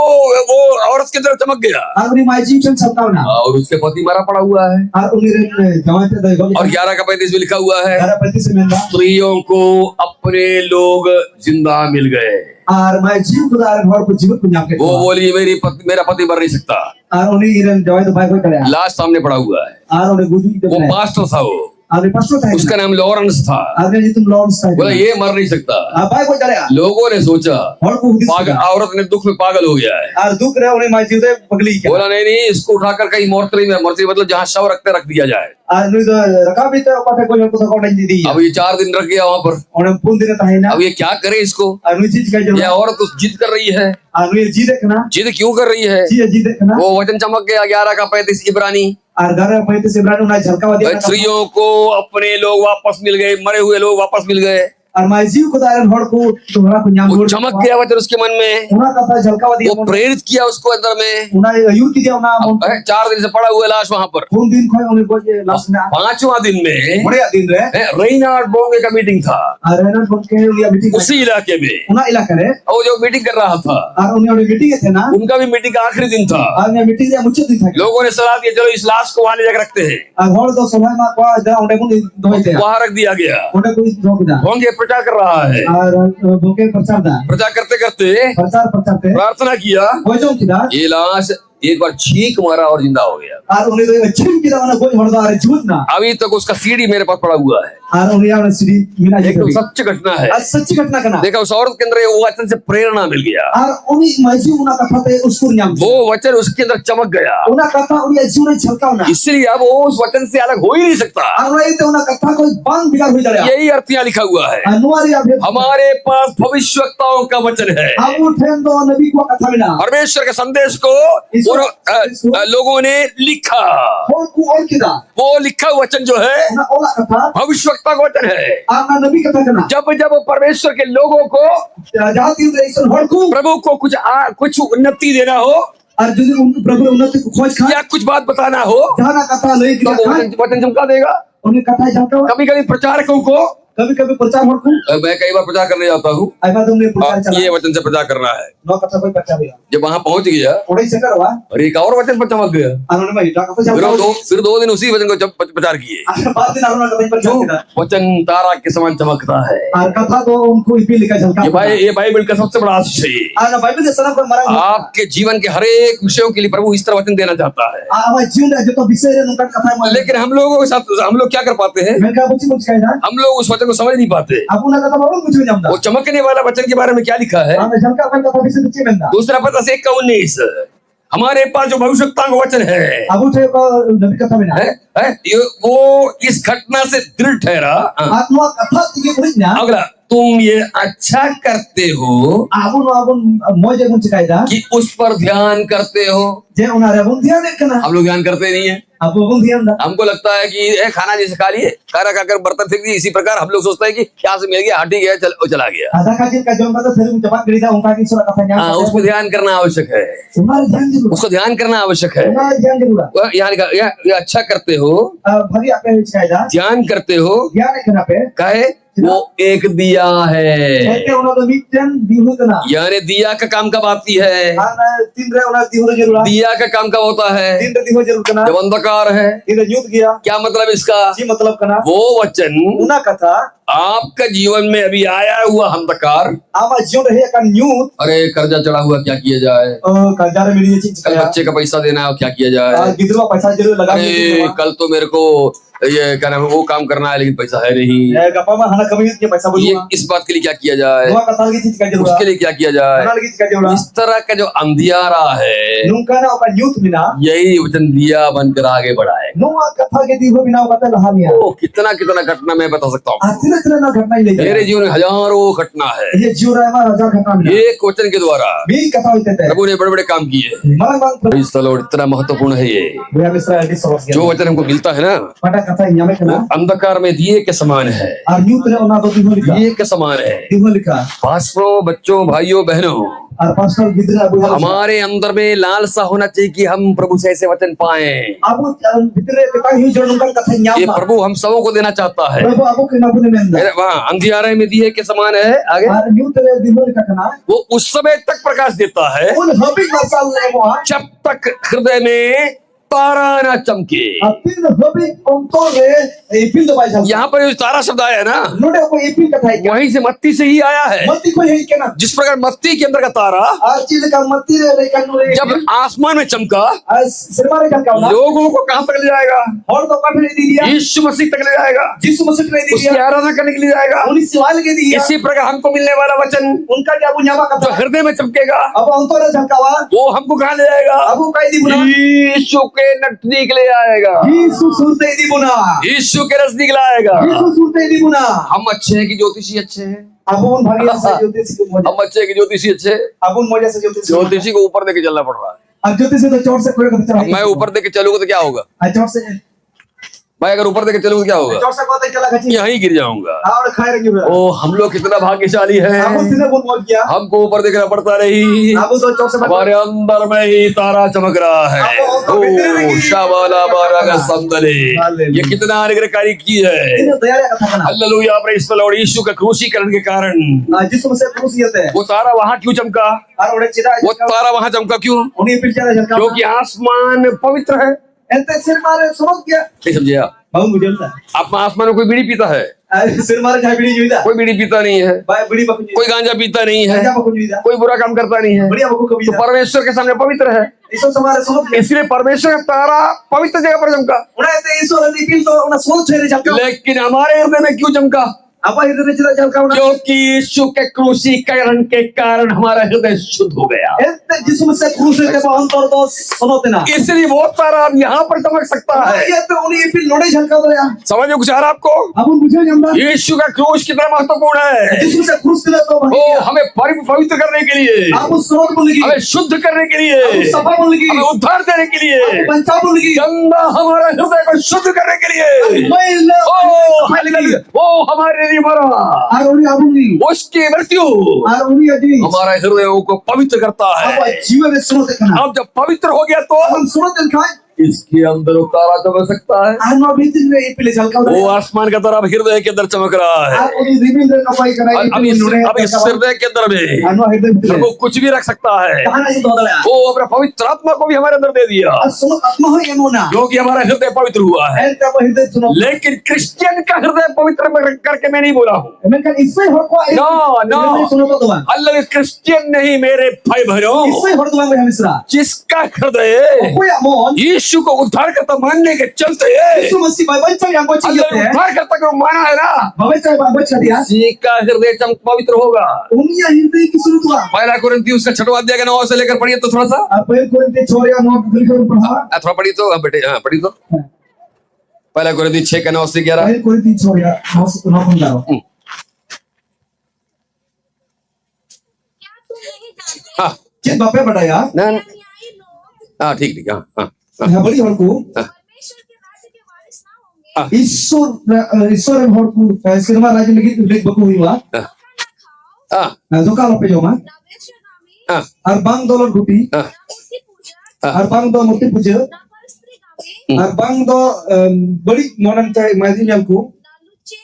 औरत के तरफ चमक गया और उन्हें माइजी से झलका होना और उसके पति मरा पड़ा हुआ है। और उन्हें जवान से दे और 11:35 में लिखा हुआ है 35 से मिलना स्त्रियों को अपने लोग जिंदा मिल गए। और मैं जीव खुदा घर को जीवित पुण्य के वो बोली मेरा पति मर नहीं सकता। और उन्हें इरन जवान तो भाई को कराया लास्ट सामने पड़ा हुआ है, और उन्हें गुजू वो पास्टर था, Ada pastor tadi. उसका नाम लॉरेंस था। Ada itu Lawrence tadi. बोला ये मर नहीं सकता। Apa yang kau cari? लोगों ने सोचा Orang ku hudis. पागल, औरत ने दुख में पागल हो गया है। Ada duk reh orang masih tu pagli kya. बोला नहीं इसको उठाकर कहीं मोर्चरी में, मोर्चरी मतलब जहाँ शव रख दिया जाए। Ada itu rakam itu apa yang kau yang kau naik di. अब ये 4 दिन रख गया वहाँ पर। Orang pun dia tahu na. अब ये क्या करे इसको? Ada चीज का ये जरूरत. औरत उस जिद कर रही है। Ada ये चीज देखना. जिद क्यों कर रही है? चीज देखना. वो वचन चमक गया 11:35 इब्रानी। Ada gara apa itu sebenarnya una झलका दिया. स्त्रियों को अपने लोग वापस मिल गए, मरे हुए लोग वापस मिल गए। और माजीव को दारन हड़ को तुम्हारा को न्याम वो चमक गया वचन उसके मन में, उना का था झलका दिया. वो प्रेरित किया उसको अंदर में। उना यूर की दिया उना. 4 दिन से पड़ा हुआ लाश वहां पर। कौन दिन खोए उन्हें को ये लाश में. 5वां दिन में बड़े दिन रे. रेनार्ड बोंगे का मीटिंग था। रेनार्ड बोंगे लिया मीटिंग. उसी इलाके में उना इलाके रे. वो जो मीटिंग कर रहा था, और उन्हें मीटिंग थे ना. उनका भी मीटिंग का आखिरी दिन था। और ये मीटिंग या मुझे दिन था. लोगों ने सलाह दी चलो इस लाश को वहां ले जाकर रखते हैं। और हड़ तो समय में को जरा उन्हें को दोई थे. वहां रख दिया गया। उन्हें कोई रोक दिया. बोंगे प्रचार कर रहा है। और बोके प्रचार दा. प्रचार करते करते प्रचार थे. प्रार्थना किया, कोई जो किया. ये लाश एक बार छींक मारा और जिंदा हो गया। और उन्हें तो छिन की दाना कोई हड़ दा झूठ ना. अभी तक उसका सीडी मेरे पास पड़ा हुआ है। और उन्हें यार सीधी मीना जी. एकदम सच्ची घटना है। सच्ची घटना करना. देखा उस औरत के अंदर वो वचन से प्रेरणा मिल गया। और उन्हीं माजीव उना कथा थे उसको न्याम. वो वचन उसके अंदर चमक गया। उना कथा उन्हें जीवन में झलका होना. इसलिए अब वो उस वचन से अलग हो ही नहीं सकता। और वही तो उना कथा कोई बांध बिगाड़ हो जाए. यही अर्थ यहाँ लिखा हुआ है। अनुवारी अभी हमारे पास भविष्यवक्ताओं का वचन है। अब उठें दो नबी को कथा मिला. परमेश्वर के संदेश को लोगों ने लिखा। और किदा. वो लिखा हुआ वचन जो है उना ओला कथा. भविष्यवक्ता का वचन है। आना नबी कथा करना. जब जब परमेश्वर के लोगों को, जाती रेसन हड़ को प्रभु को कुछ उन्नति देना हो, और जो उन प्रभु उन्नति को खोज खा या कुछ बात बताना हो, जाना कथा ले तो वचन चमका देगा। उन्हें कथा झलका. कभी कभी प्रचारकों को, कभी कभी प्रचार हड़ को. मैं कई बार प्रचार करने जाता हूँ, ऐसा तुमने प्रचार चला. ये वचन से प्रचार करना है। नो कथा कोई प्रचार दिया. जब वहां पहुंच गया थोड़ी से करवा. और एक और वचन पर चमक गया। उन्होंने भाई कथा झलका. फिर 2 दिन उसी वचन को प्रचार किए। बाद दिन उन्होंने कथा प्रचार किया. वचन तारा के समान चमकता है। और कथा तो उनको इपी लिखा झलका. ये बाइबल का सबसे बड़ा आशीष है। और बाइबल के सनम पर मरा. आपके जीवन के हर एक विषयों के लिए प्रभु इस तरह वचन देना चाहता है। आवाज जीवन जो तो विषय रे उनका कथा में. लेकिन हम लोगों के साथ हम लोग क्या कर पाते हैं? मैं क्या मुझे कहना. हम लोग उस वचन को समझ नहीं पाते। अब उन्हें कथा बाबू कुछ नहीं जानता. वो चमकने वाला वचन के बारे में क्या लिखा है? हमें झलका अपन कथा विषय नीचे बंदा. दूसरा पत्रस 1:19, हमारे पास जो भविष्यवक्ता का वचन है, अब उठे को नबी कथा में है वो इस घटना से दृढ़ ठहरा। आत्मा कथा ये कुछ ना. अगला, तुम ये अच्छा करते हो आबुन मौजे मुझे कहता कि उस पर ध्यान करते हो। जे उन्हें रबुन ध्यान देखना. हम लोग ध्यान करते नहीं है। अब वो ध्यान दा. हमको लगता है कि खाना जैसे खा लिए, खाना खाकर बर्तन फेंक दिए, इसी प्रकार हम लोग सोचते हैं कि क्या से मिल गया, हटी गया, चला गया। आधा का दिन का जो मतलब फिर जवाब करी था उनका की सुरा कथा न्याम. उस पर ध्यान करना आवश्यक है। तुम्हारे ध्यान जरूर. उसको ध्यान करना आवश्यक है। तुम्हारे ध्यान जरूर. यहाँ लिखा, ये अच्छा करते हो, भरी आपने कहता ध्यान करते हो। ध्यान करना पे काहे? वो एक दिया है। कहते उन्होंने मिटन दिहु करना. यानी दिया का काम कब आती है? तीन रे उन्हें दिहु जरूर. दिया का काम कब होता है? तीन रे दिहु जरूर करना. जब अंधकार है। तीन युद्ध किया. क्या मतलब इसका? जी मतलब करना. वो वचन उना कथा आपका जीवन में अभी आया हुआ अंधकार, आवा जीवन रहे का न्यूज. अरे कर्जा चढ़ा हुआ, क्या किया जाए? कर्जा रे मिली चीज. कल बच्चे का पैसा देना है, क्या किया जाए? गिदरवा पैसा जरूर लगा. अरे कल तो मेरे को ये क्या नाम है, वो काम करना है लेकिन पैसा है नहीं। गप्पा में हना कमी के पैसा ये इस बात के लिए क्या किया जाए? दुआ कथाल की चीज का जरूर. उसके लिए क्या किया जाए? कथाल की चीज का जरूर. इस तरह का जो अंधियारा है, नुका ना का न्यूज बिना यही वचन दिया बनकर आगे बढ़ाए। नुआ कथा के दिहो बिना कथा लहा लिया. ओ कितना कितना घटना मैं बता सकता हूँ। आखिर इतना ना घटना ही ले. मेरे जीवन में हजारों घटना है। ये जीवन है हमारा हजार घटना है. एक वचन के द्वारा भी कथा होते थे. प्रभु ने बड़े बड़े काम किए। इस तलोड़ इतना महत्वपूर्ण है ये जो वचन हमको मिलता है ना, पटा कथा यहाँ में ना अंधकार में दिए के समान है। और न्यू तरह उन्हें तो दिहो लिखा. दिए के समान है। दिहो लिखा. पास्टरों, बच्चों, भाइयों, बहनों, और पास्टर गिदरा बुझा. हमारे अंदर में लालसा होना चाहिए कि हम प्रभु से ऐसे वचन पाएं। अब भीतरे पिता ही जो उनका कथा यहाँ ये प्रभु हम सबों को देना चाहता है। प्रभु आपको के नाबुने में अंदर वहाँ अंधियारे में दिए के समान है। आगे और न्यू तरह दिहो लिखा करना. वो उस समय तक प्रकाश देता है उन हबी मसाल ले वो जब तक हृदय में तारा ना चमके। Apil hobi ontore ipil do bai jal. यहाँ पर जो तारा शब्द आया है ना, Node ko ipil ka thai. वहीं से मत्ती से ही आया है। Mati ko hei kana. जिस प्रकार मत्ती के अंदर का तारा Archil ka mati re kan no. जब आसमान में चमका, Sirmare kan ka na. लोगों को कहां तक ले जाएगा? Hor do ka ne di diya. यीशु मसीह तक ले जाएगा, Jisu masih ne di उसकी diya. आराधना करने के लिए जाएगा। Uni siwal ke diya. इसी प्रकार हमको मिलने वाला वचन Unka ja punya ba जो kata. हृदय में चमकेगा, Aba ontore jangkawa. वो हमको कहां ले जाएगा? Abu kai di buna. यीशु के नजदीक ले आएगा, Jisu surte di buna. यीशु के नजदीक लाएगा। Jisu surte di buna. हम अच्छे हैं कि ज्योतिषी अच्छे हैं? Abun bhagiya se jyotisi ko moja. हम अच्छे हैं कि ज्योतिषी अच्छे हैं? Abun moja se jyotisi. ज्योतिषी को ऊपर देके चलना पड़ रहा है। अब ज्योतिषी तो चोट से कोई करता अब मैं ऊपर देके चलूंगा तो क्या होगा? चोट से मैं अगर ऊपर देके चलूंगा क्या होगा? चोट से कोई चला खची यहीं गिर जाऊंगा। और खाए रही है। ओ, हम लोग कितना भाग्यशाली हैं, अब उसने बोल किया हमको ऊपर देखना पड़ता नहीं, अब तो चोट से हमारे अंदर में ही तारा चमक रहा है। ओ शाबाला बारा का संदले, ये कितना अनुग्रहकारी की है। दया का था ना हालेलुया, प्रेज़ द लॉर्ड। यीशु का क्रूसीकरण के कारण जिसमें से क्रूसियत है वो तारा वहां क्यों चमका? और उड़े चिरा वो तारा वहां चमका क्यों? उन्हीं पिल चला झलका क्योंकि आसमान पवित्र है। एंते सिर मारे समझ गया नहीं समझे आप? बहुत मुझे लगता आप आसमान में कोई बीड़ी पीता है? है सिर मारे जा बीड़ी जुईदा कोई बीड़ी पीता नहीं है, भाई बीड़ी बकु कोई गांजा पीता नहीं है, जा बकु जुईदा कोई बुरा काम करता नहीं है, बढ़िया बकु तो कबीदा परमेश्वर के सामने पवित्र है। इसो समारे समझ गया इसलिए परमेश्वर का तारा पवित्र जगह पर चमका। उन्हें एंते इसो रंदी पिल तो उन्हें सोच छेरे झलका लेकिन हमारे हृदय में क्यों चमका? अब इधर चिरा झलका उन्हें क्योंकि यीशु के क्रूसीकरण के कारण हमारा हृदय शुद्ध हो गया। एंते जिसमें से क्रूस के बहुत और तो समझते ना इसलिए वो तारा अब यहाँ पर चमक सकता है। ये तो उन्हीं पिल लोड़े झलका दो यार समझ में कुछ आ रहा आपको? अब मुझे जमना यीशु का क्रूस कितना महत्वपूर्ण है। जिसमें से क्रूस के तो वो हमें पवित्र करने के लिए, आप उस स्रोत बोल की हमें शुद्ध करने के लिए, सफा बोल की हमें उद्धार देने के लिए, पंचा बोल की गंदा हमारा हृदय को शुद्ध करने के लिए वो हमारे लिए मरा, आरोनी आबुनी उसकी मृत्यु आरोनी अजी हमारा हृदय को पवित्र करता अब है। जीवन में सुनो देखना अब जब पवित्र हो गया तो हम सुनो देखा इसके अंदर तारा चमक सकता है। आनो भीतर में ये पिले झलका वो आसमान का तारा हृदय के अंदर चमक रहा है। आप उन्हीं रिबिन रे कपाई कराई अब इस हृदय के अंदर में आनो हृदय में वो कुछ भी रख सकता है। कहां ये दो दला वो अपना पवित्र आत्मा को भी हमारे अंदर दे दिया, सुनो आत्मा हो ये मोना क्योंकि हमारा हृदय पवित्र हुआ है। एंते अब हृदय सुनो लेकिन क्रिश्चियन का हृदय पवित्र करके मैं नहीं बोला हूँ। मैं कल इससे हो को नो सुनो तो दुआ अल्लाह क्रिश्चियन नहीं मेरे भाई बहनों, इससे हो दुआ में हमिसरा जिसका हृदय कोई अमोन यीशु को उद्धार करता मानने के चलते यीशु मसीह बाइबल से हमको चाहिए अल्लाह उद्धार करता को माना है ना, बाइबल से बाइबल से दिया उसी का हृदय पवित्र होगा। उन्हीं हृदय की सुनो दुआ पहला कुरिन्थियों उसका 6वां अध्याय का 9 से लेकर पढ़िए तो थोड़ा सा। आप कोरिन्थियों 6 9 लिखकर पढ़ा थोड़ा पढ़िए तो बेटे, हाँ पढ़िए तो। पहला कुरिन्थियों 6 का 9 से 11। पहले कोरिन्थियों 6 9 से 9 15 क्या तुम नहीं जानते हाँ चित बापे बताया ना, न्यायी लोग हाँ ठीक हाँ हाँ है बड़ी हर को परमेश्वर के राज्य के वारिस ना होंगे। ईश्वर हर को सिनेमा राज्य में लेख बको हुआ धोखा ना खाओ, हाँ धोखा लपे जो मा ना वेश्यागामी, हाँ और बांग डॉलर गुटी हाँ ना मूर्ति पूजा, और बांग दो मूर्ति पूजे ना परस्त्रीगामी, और बांग दो बड़ी मोनन चाहे माइजिन यांको ना लुच्चे,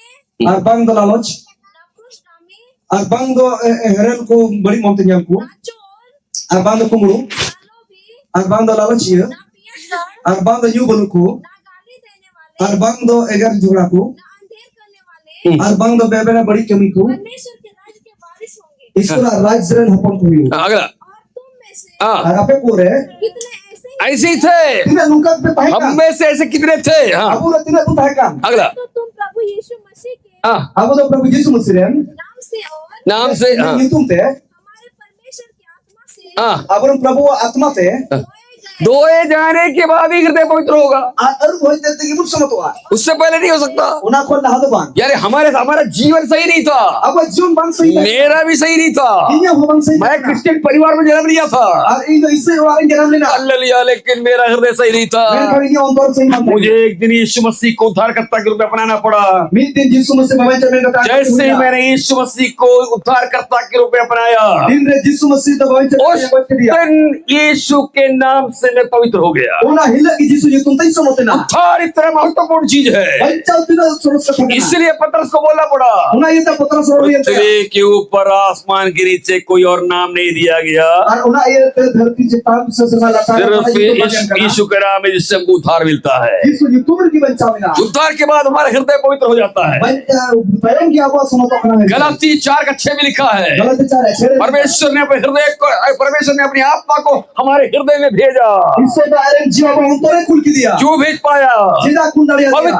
और बांग दो लालच ना पुरुषगामी, और बांग दो हेरन को बड़ी मोनते यांको ना चोर, और बांग दो कुमड़ू ना लोभी, और बांग दो लालच ये ना पियक्कर, और बांग दो यू बलु को ना गाली देने वाले, और बांग दो एगर झगड़ा को ना अंधेर करने वाले और बांग दो बेबेना बड़ी कमी को परमेश्वर के राज्य के वारिस होंगे। ईश्वर राज्य रन हपन को हुई अगला और तुम में से हाँ और आपे पूरे कितने ऐसे ही ऐसे ही थे, तिने नुका पे पाए हम काम में से ऐसे कितने थे। हाँ अबू तिने तू पाए काम अगला तो तुम प्रभु यीशु मसीह के हाँ अबू तो प्रभु यीशु मसीह रे नाम से और नाम से हाँ ये तुम थे हमारे परमेश्वर की आत्मा से हाँ अबू प्रभु आत्मा थे धोए गए। धोए जाने के बाद ही हृदय पवित्र होगा, और होते थे कि मुझ समझ हुआ उससे पहले नहीं हो सकता। उना को ना दो बांग यार हमारा जीवन सही नहीं था, अब जीवन बांग सही है मेरा भी सही नहीं था। ये हो बांग सही मैं क्रिश्चियन परिवार में जन्म लिया था, और इन इससे वाले जन्म लेना हालेलुया, लेकिन मेरा हृदय सही नहीं था। मैं कहीं अंदर सही मानता मुझे एक दिन यीशु मसीह को उद्धारकर्ता के रूप में अपनाना पड़ा। मी दिन यीशु मसीह बाबा चलने का जैसे ही मैंने यीशु मसीह को उद्धारकर्ता के रूप में अपनाया, दिन रे यीशु मसीह तो बाबा उस चलने का दिया दिन यीशु के नाम से मैं पवित्र हो गया। Una hila ki Jisu yung tuntay sa motina. उद्धार इतना महत्वपूर्ण चीज है, Bacaw tina soros ka thagana. इसलिए पतरस को बोलना पड़ा, Una ita Patras oriente. पृथ्वी के ऊपर आसमान के नीचे कोई और नाम नहीं दिया गया, Ar una ita dharti se tam sa lata. सिर्फ यीशु के नाम है जिससे हमको उद्धार मिलता है। Jisu yung tumir ki bancawina. उद्धार के बाद हमारा हृदय पवित्र हो जाता है। Bayang ki awa sunoto kana hai. Galati 4:6 में लिखा है, Galat 4:6. परमेश्वर ने अपने हृदय को, परमेश्वर ने अपनी आत्मा को हमारे हृदय में भेजा। Iso ba aren jiwa ba untore kul ki dia. क्यों भेज पाया? Jida kun dari dia.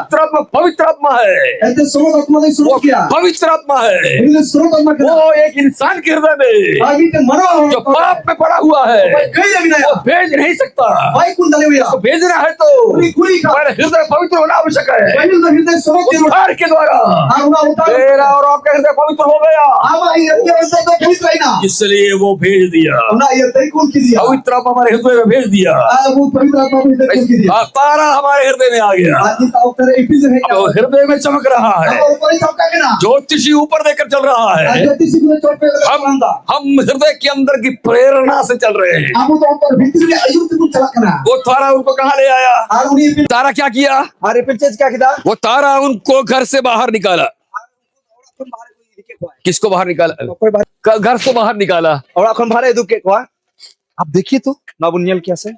पवित्र आत्मा है, Ete sunot atma dai वो sunot kiya. पवित्र आत्मा है, Ini sunot atma kiya. वो एक इंसान के हृदय में Agi te mano. जो पाप में पड़ा हुआ है Gaya वो binaya. भेज नहीं सकता। Bai kun dari dia. तो भेजना है तो Kuli ka. हमारे हृदय पवित्र होना आवश्यक है। Bayu da hidde sunot ki. उद्धार के द्वारा Una utar. तेरा और आपका हृदय पवित्र हो गया, Ama iya ente ko pavitra ina. इसलिए वो भेज दिया। Una iya te kul ki dia. पवित्र आत्मा हमारे हृदय में भेज दिया, वो पवित्र आत्मा को इधर कul ki dia. तारा हमारे हृदय में आ गया, आज का उत्तर एपिज है अब हृदय में चमक रहा है, अब ऊपर ही चमका के ना ज्योतिषी ऊपर देकर चल रहा है। आज किसी को चोट पे लगा हम हृदय के अंदर की प्रेरणा से चल रहे हैं। अब तो ऊपर भीतर के आयु को चला के ना वो तारा उनको कहाँ ले आया? और उन्हें तारा क्या किया? अरे पिक्चर्स क्या किया वो तारा उनको घर से बाहर निकाला। किसको बाहर निकाला? कोई बात घर से बाहर निकाला। और अपन भारे दुख के को आप देखिए तो नाबुनियल कैसे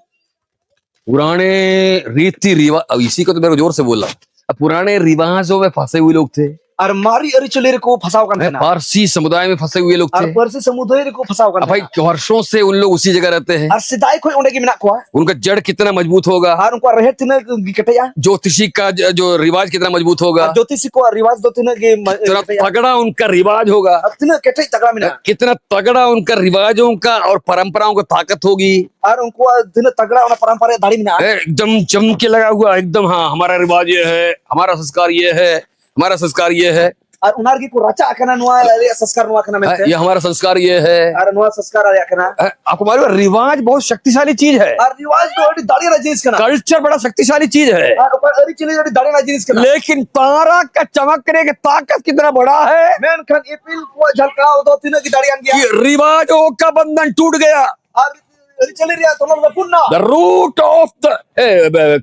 पुराने रीति रिवाज, अब इसी को तो मेरे को जोर से बोला, अब पुराने रिवाजों में फंसे हुए लोग थे, और मारी अरिचलेर को फंसाव करना ना पारसी समुदाय में फंसे हुए लोग और थे। परसी समुदाय को फंसाव अब करना भाई वर्षों से उन लोग उसी जगह रहते हैं, और सिदाई कोई उन्हें की मिना को उनका जड़ कितना मजबूत होगा, और उनको रहे तिने गिकटया ज्योतिषी का जो रिवाज कितना मजबूत होगा, ज्योतिषी को रिवाज दो तिने के कितना तगड़ा उनका रिवाज होगा, तिने केटे तगड़ा मिना कितना तगड़ा उनका रिवाजों का और परंपराओं का ताकत होगी, और उनको तिने तगड़ा उन्हें परंपरा दाढ़ी मिना एकदम चमके लगा हुआ एकदम। हाँ, हमारा रिवाज ये है, हमारा संस्कार ये है, हमारा संस्कार ये है, और उनार की को राचा आकना नुआ संस्कार नुआ आकना में ये हमारा संस्कार ये है। और नुआ संस्कार आ आकना आपको मालूम है रिवाज बहुत शक्तिशाली चीज है, और रिवाज तो ओडी दाढ़ी राजी इसकना कल्चर बड़ा शक्तिशाली चीज है, और ऊपर अरी चले ओडी दाढ़ी राजी इसकना लेकिन तारा का चमकने की ताकत कितना बड़ा है मैन खान एप्रिल को झलकाओ दो तीनों की दाढ़ी आन गया कि रिवाजों का बंधन टूट गया। और अरी चले रिया तो ना पुन्ना the root of the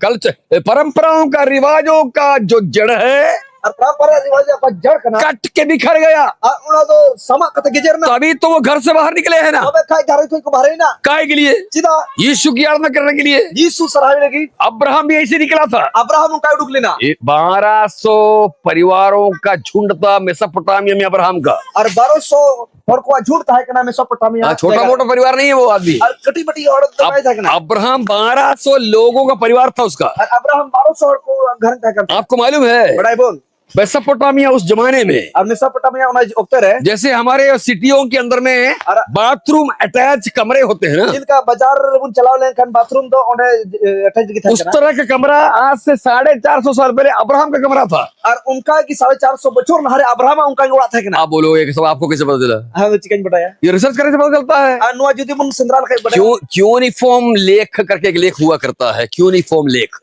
culture, परंपराओं का रिवाजों का जो जड़ है और परंपरा रिवाज का जड़ कना कट के बिखर गया, और उना तो समा कत गेजरना तभी तो वो घर से बाहर निकले हैं ना। अबे काय घर कोई को बाहर ना काय के लिए? सीधा यीशु की आराधना करने के लिए। यीशु सराहने लगी अब्राहम भी ऐसे निकला था। अब्राहम का डुक लेना 1200 परिवारों का झुंड था मेसोपोटामिया में अब्राहम का, और 1200 और को झूठ था कि ना मेसोपोटामिया छोटा मोटा परिवार नहीं है वो आदमी। और कटी बटी औरत दबाई था कि ना अब्राहम 1200 लोगों का परिवार था उसका। और अब्राहम 1200 को घर का करता आपको मालूम है बड़ा बोल मेसोपोटामिया उस जमाने में और मेसोपोटामिया उन्हें उक्तर है जैसे हमारे सिटियों के अंदर में बाथरूम अटैच कमरे होते हैं ना, जिनका बाजार बुन चलाओ लेकिन बाथरूम तो उन्हें अटैच की था उस तरह का कमरा आज से 450 साल पहले अब्राहम का कमरा था। और उनका की 450 बच्चों नहरे अब्राहम उनका उड़ा था कि ना। आप बोलो ये सब आपको कैसे पता चला? हाँ चिकन बताया ये रिसर्च करने से पता चलता है। अनुआ जुदी बुन संद्राल का क्यों क्यूनिफॉर्म लेख करके एक लेख हुआ करता है, क्यूनिफॉर्म लेख।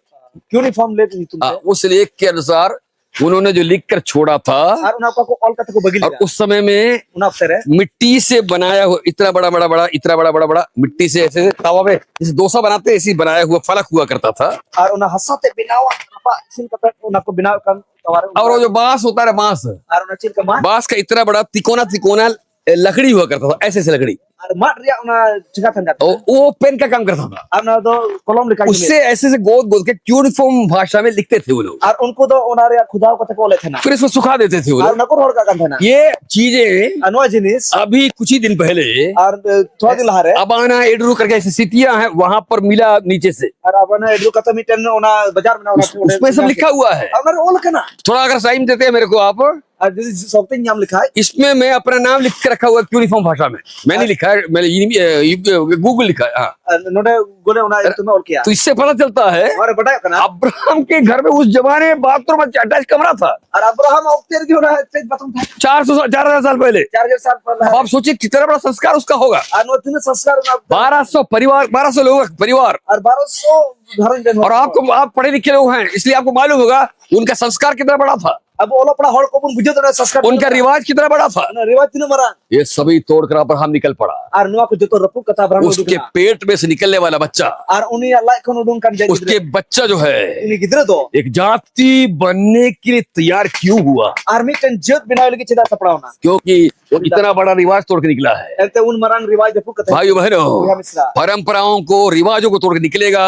यूनिफॉर्म ले तुम उस लेख के अनुसार उन्होंने जो लिख कर छोड़ा था और उनका को ऑल कट को बगिल और उस समय में उना अफसर है मिट्टी से बनाया हुआ इतना बड़ा बड़ा बड़ा इतना बड़ा बड़ा बड़ा मिट्टी से ऐसे तवा में जैसे डोसा बनाते ऐसी बनाया हुआ फलक हुआ करता था। और उना हसाते बिनावा सिन का उना को बिना कर और वो जो बांस होता है बांस, और उना चिल का बांस का इतना बड़ा तिकोना तिकोना लकड़ी हुआ करता था, ऐसे ऐसे लकड़ी, और मार रिया उना चिका था और वो पेन का काम करता था। और ना तो कलम लिखा उससे ऐसे ऐसे गोद गोद के क्यूनिफॉर्म भाषा में लिखते थे वो लोग, और उनको तो उना रिया खुदा को तक बोले थे ना, फिर इसको सुखा देते थे वो और लोग। नकुर होड़ का काम था ना। ये चीजें अनुआ जिनिस अभी कुछ ही दिन पहले और थोड़ा दिन लहारे अबाना एड्रू करके ऐसी सिटियां हैं वहां पर मिला नीचे से, और अब ना एडू कतमी टेन उना बाजार में ना उसमें सब लिखा हुआ है। और ना ओल का थोड़ा अगर टाइम देते हैं मेरे को आप, और जिस सोचते हैं नाम लिखा है इसमें मैं अपना नाम लिख के रखा हुआ है यूनिफॉर्म भाषा में, मैंने लिखा है, मैंने गूगल लिखा है। हाँ। नोडे गोले उना तुम्हें और किया तो इससे पता चलता है और बड़ा का ना अब्राहम के घर में उस जमाने में बाथरूम अटैच कमरा था। और अब्राहम औक्तेर की उना तेज बाथरूम था 400 साल पहले। 4000 साल पहले। अब आप सोचिए कितना बड़ा संस्कार उसका होगा। अनुतिन संस्कार 1200 परिवार, 1200 लोगों का परिवार, और 1200 घर और आप पढ़े लिखे लोग हैं इसलिए आपको मालूम होगा उनका संस्कार कितना बड़ा था। अब ओला पड़ा हड़ को बुझे तो संस्कार उनका रिवाज कितना बड़ा था, रिवाज तीन मरा ये सभी तोड़कर अब्राहम निकल पड़ा। और नुआ को जो तो रपू कथा अब्राहम उसके पेट में से निकलने वाला बच्चा, और उन्हीं अल्लाह को उडुंग कर जाए उसके बच्चा जो है उन्हीं गिदरे दो एक जाति बनने के लिए तैयार क्यों हुआ? आर्मी टेन जत बनावे लगी चिदा सपड़ा होना, क्योंकि वो इतना बड़ा रिवाज तोड़ के निकला है। ऐसे उन मरांग रिवाज रपू कथा भाइयों बहनों, परंपराओं को, रिवाजों को तोड़ के निकलेगा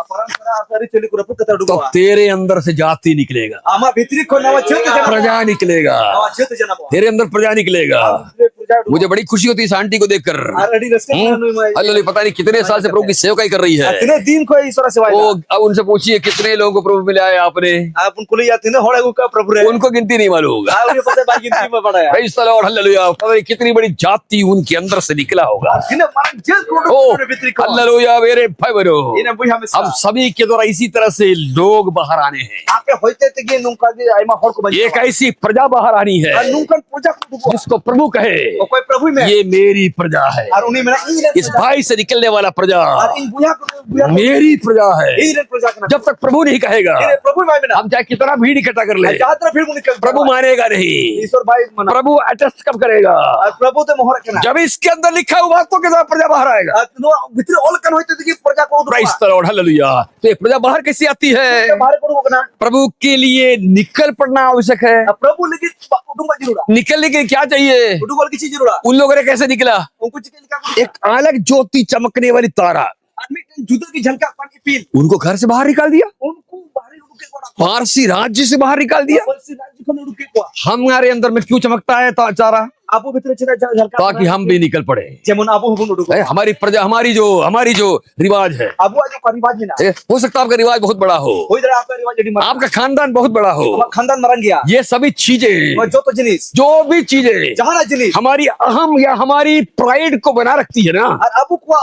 परंपरा सारी चली को रपू कथा तो डुबा तेरे अंदर से जाति निकलेगा, आमा भीतरी को नवा चेत जना प्रजा निकलेगा, नवा चेत जना तेरे अंदर प्रजा निकलेगा। मुझे बड़ी खुशी होती है इस आंटी को देखकर। ऑलरेडी रस्ते में अल्लाह पता नहीं कितने साल से प्रभु की सेवा कर रही है। कितने दिन को ईश्वर सेवा वो अब उनसे पूछिए कितने लोगों को प्रभु मिला है आपने? आप उनको ले जाते हैं होड़े का प्रभु रे उनको गिनती नहीं मालूम होगा। आप ये पता बाकी गिनती में पड़ा है प्रेज़ द लॉर्ड, हालेलुया। पता नहीं कितनी बड़ी जाति उनके अंदर से निकला होगा। किने मारन जत को ओ भीतरी को हालेलुया मेरे भाई बहनों, इने बुई हमें हम सभी के द्वारा इसी तरह से लोग बाहर आने हैं। आपे होते थे कि नुका के आइमा होड़ को एक ऐसी प्रजा बाहर आनी है नुकन पूजा को जिसको प्रभु कहे कोई प्रभु में ये मेरी प्रजा है। और उन्हीं में इस भाई से निकलने वाला प्रजा और इन बुया मेरी प्रजा है। इन प्रजा का जब तक प्रभु नहीं कहेगा ये प्रभु भाई में हम चाहे कितना भीड़ इकट्ठा कर ले, जात्रा फिर मुनि प्रभु मानेगा नहीं। ईश्वर भाई मना प्रभु अटेस्ट कब करेगा? और प्रभु ते मोहर केना जब इसके अंदर लिखा हुआ बातों के द्वारा प्रजा बाहर आएगा। नो भीतर ओलकन होते थे कि प्रजा को प्रेज़ द लॉर्ड, हालेलुया। तो ये प्रजा बाहर कैसे आती है? बाहर को होना प्रभु के लिए निकल पड़ना आवश्यक है। प्रभु लेकिन उडुंगा जरूरा निकलने के लिए क्या चाहिए? उडुंगा की चीज जरूरा उन लोगों ने कैसे निकला? उनको चिकन का एक अलग ज्योति चमकने वाली तारा, आदमी जुदा की झलका पानी पील उनको घर से बाहर निकाल दिया, उनको बाहर उड़के कोड़ा पारसी राज्य से बाहर निकाल दिया। परसी राज्य को उड़के कोड़ा हमारे अंदर में क्यों चमकता है तारा? आपो भीतर चिरा झलका ताकि हम भी निकल पड़े। जेमन आपो हुन उड़को हमारी प्रजा, हमारी जो रिवाज है, आपो जो परिवार में ना हो सकता है आपका रिवाज बहुत बड़ा हो, कोई तरह आपका रिवाज जड़ी मर आपका खानदान बहुत बड़ा हो, खानदान मरन गया ये सभी चीजें, जो तो जिनिस जो भी चीजें जहां ना जिनिस हमारी अहम या हमारी प्राइड को बना रखती है ना, और आपो को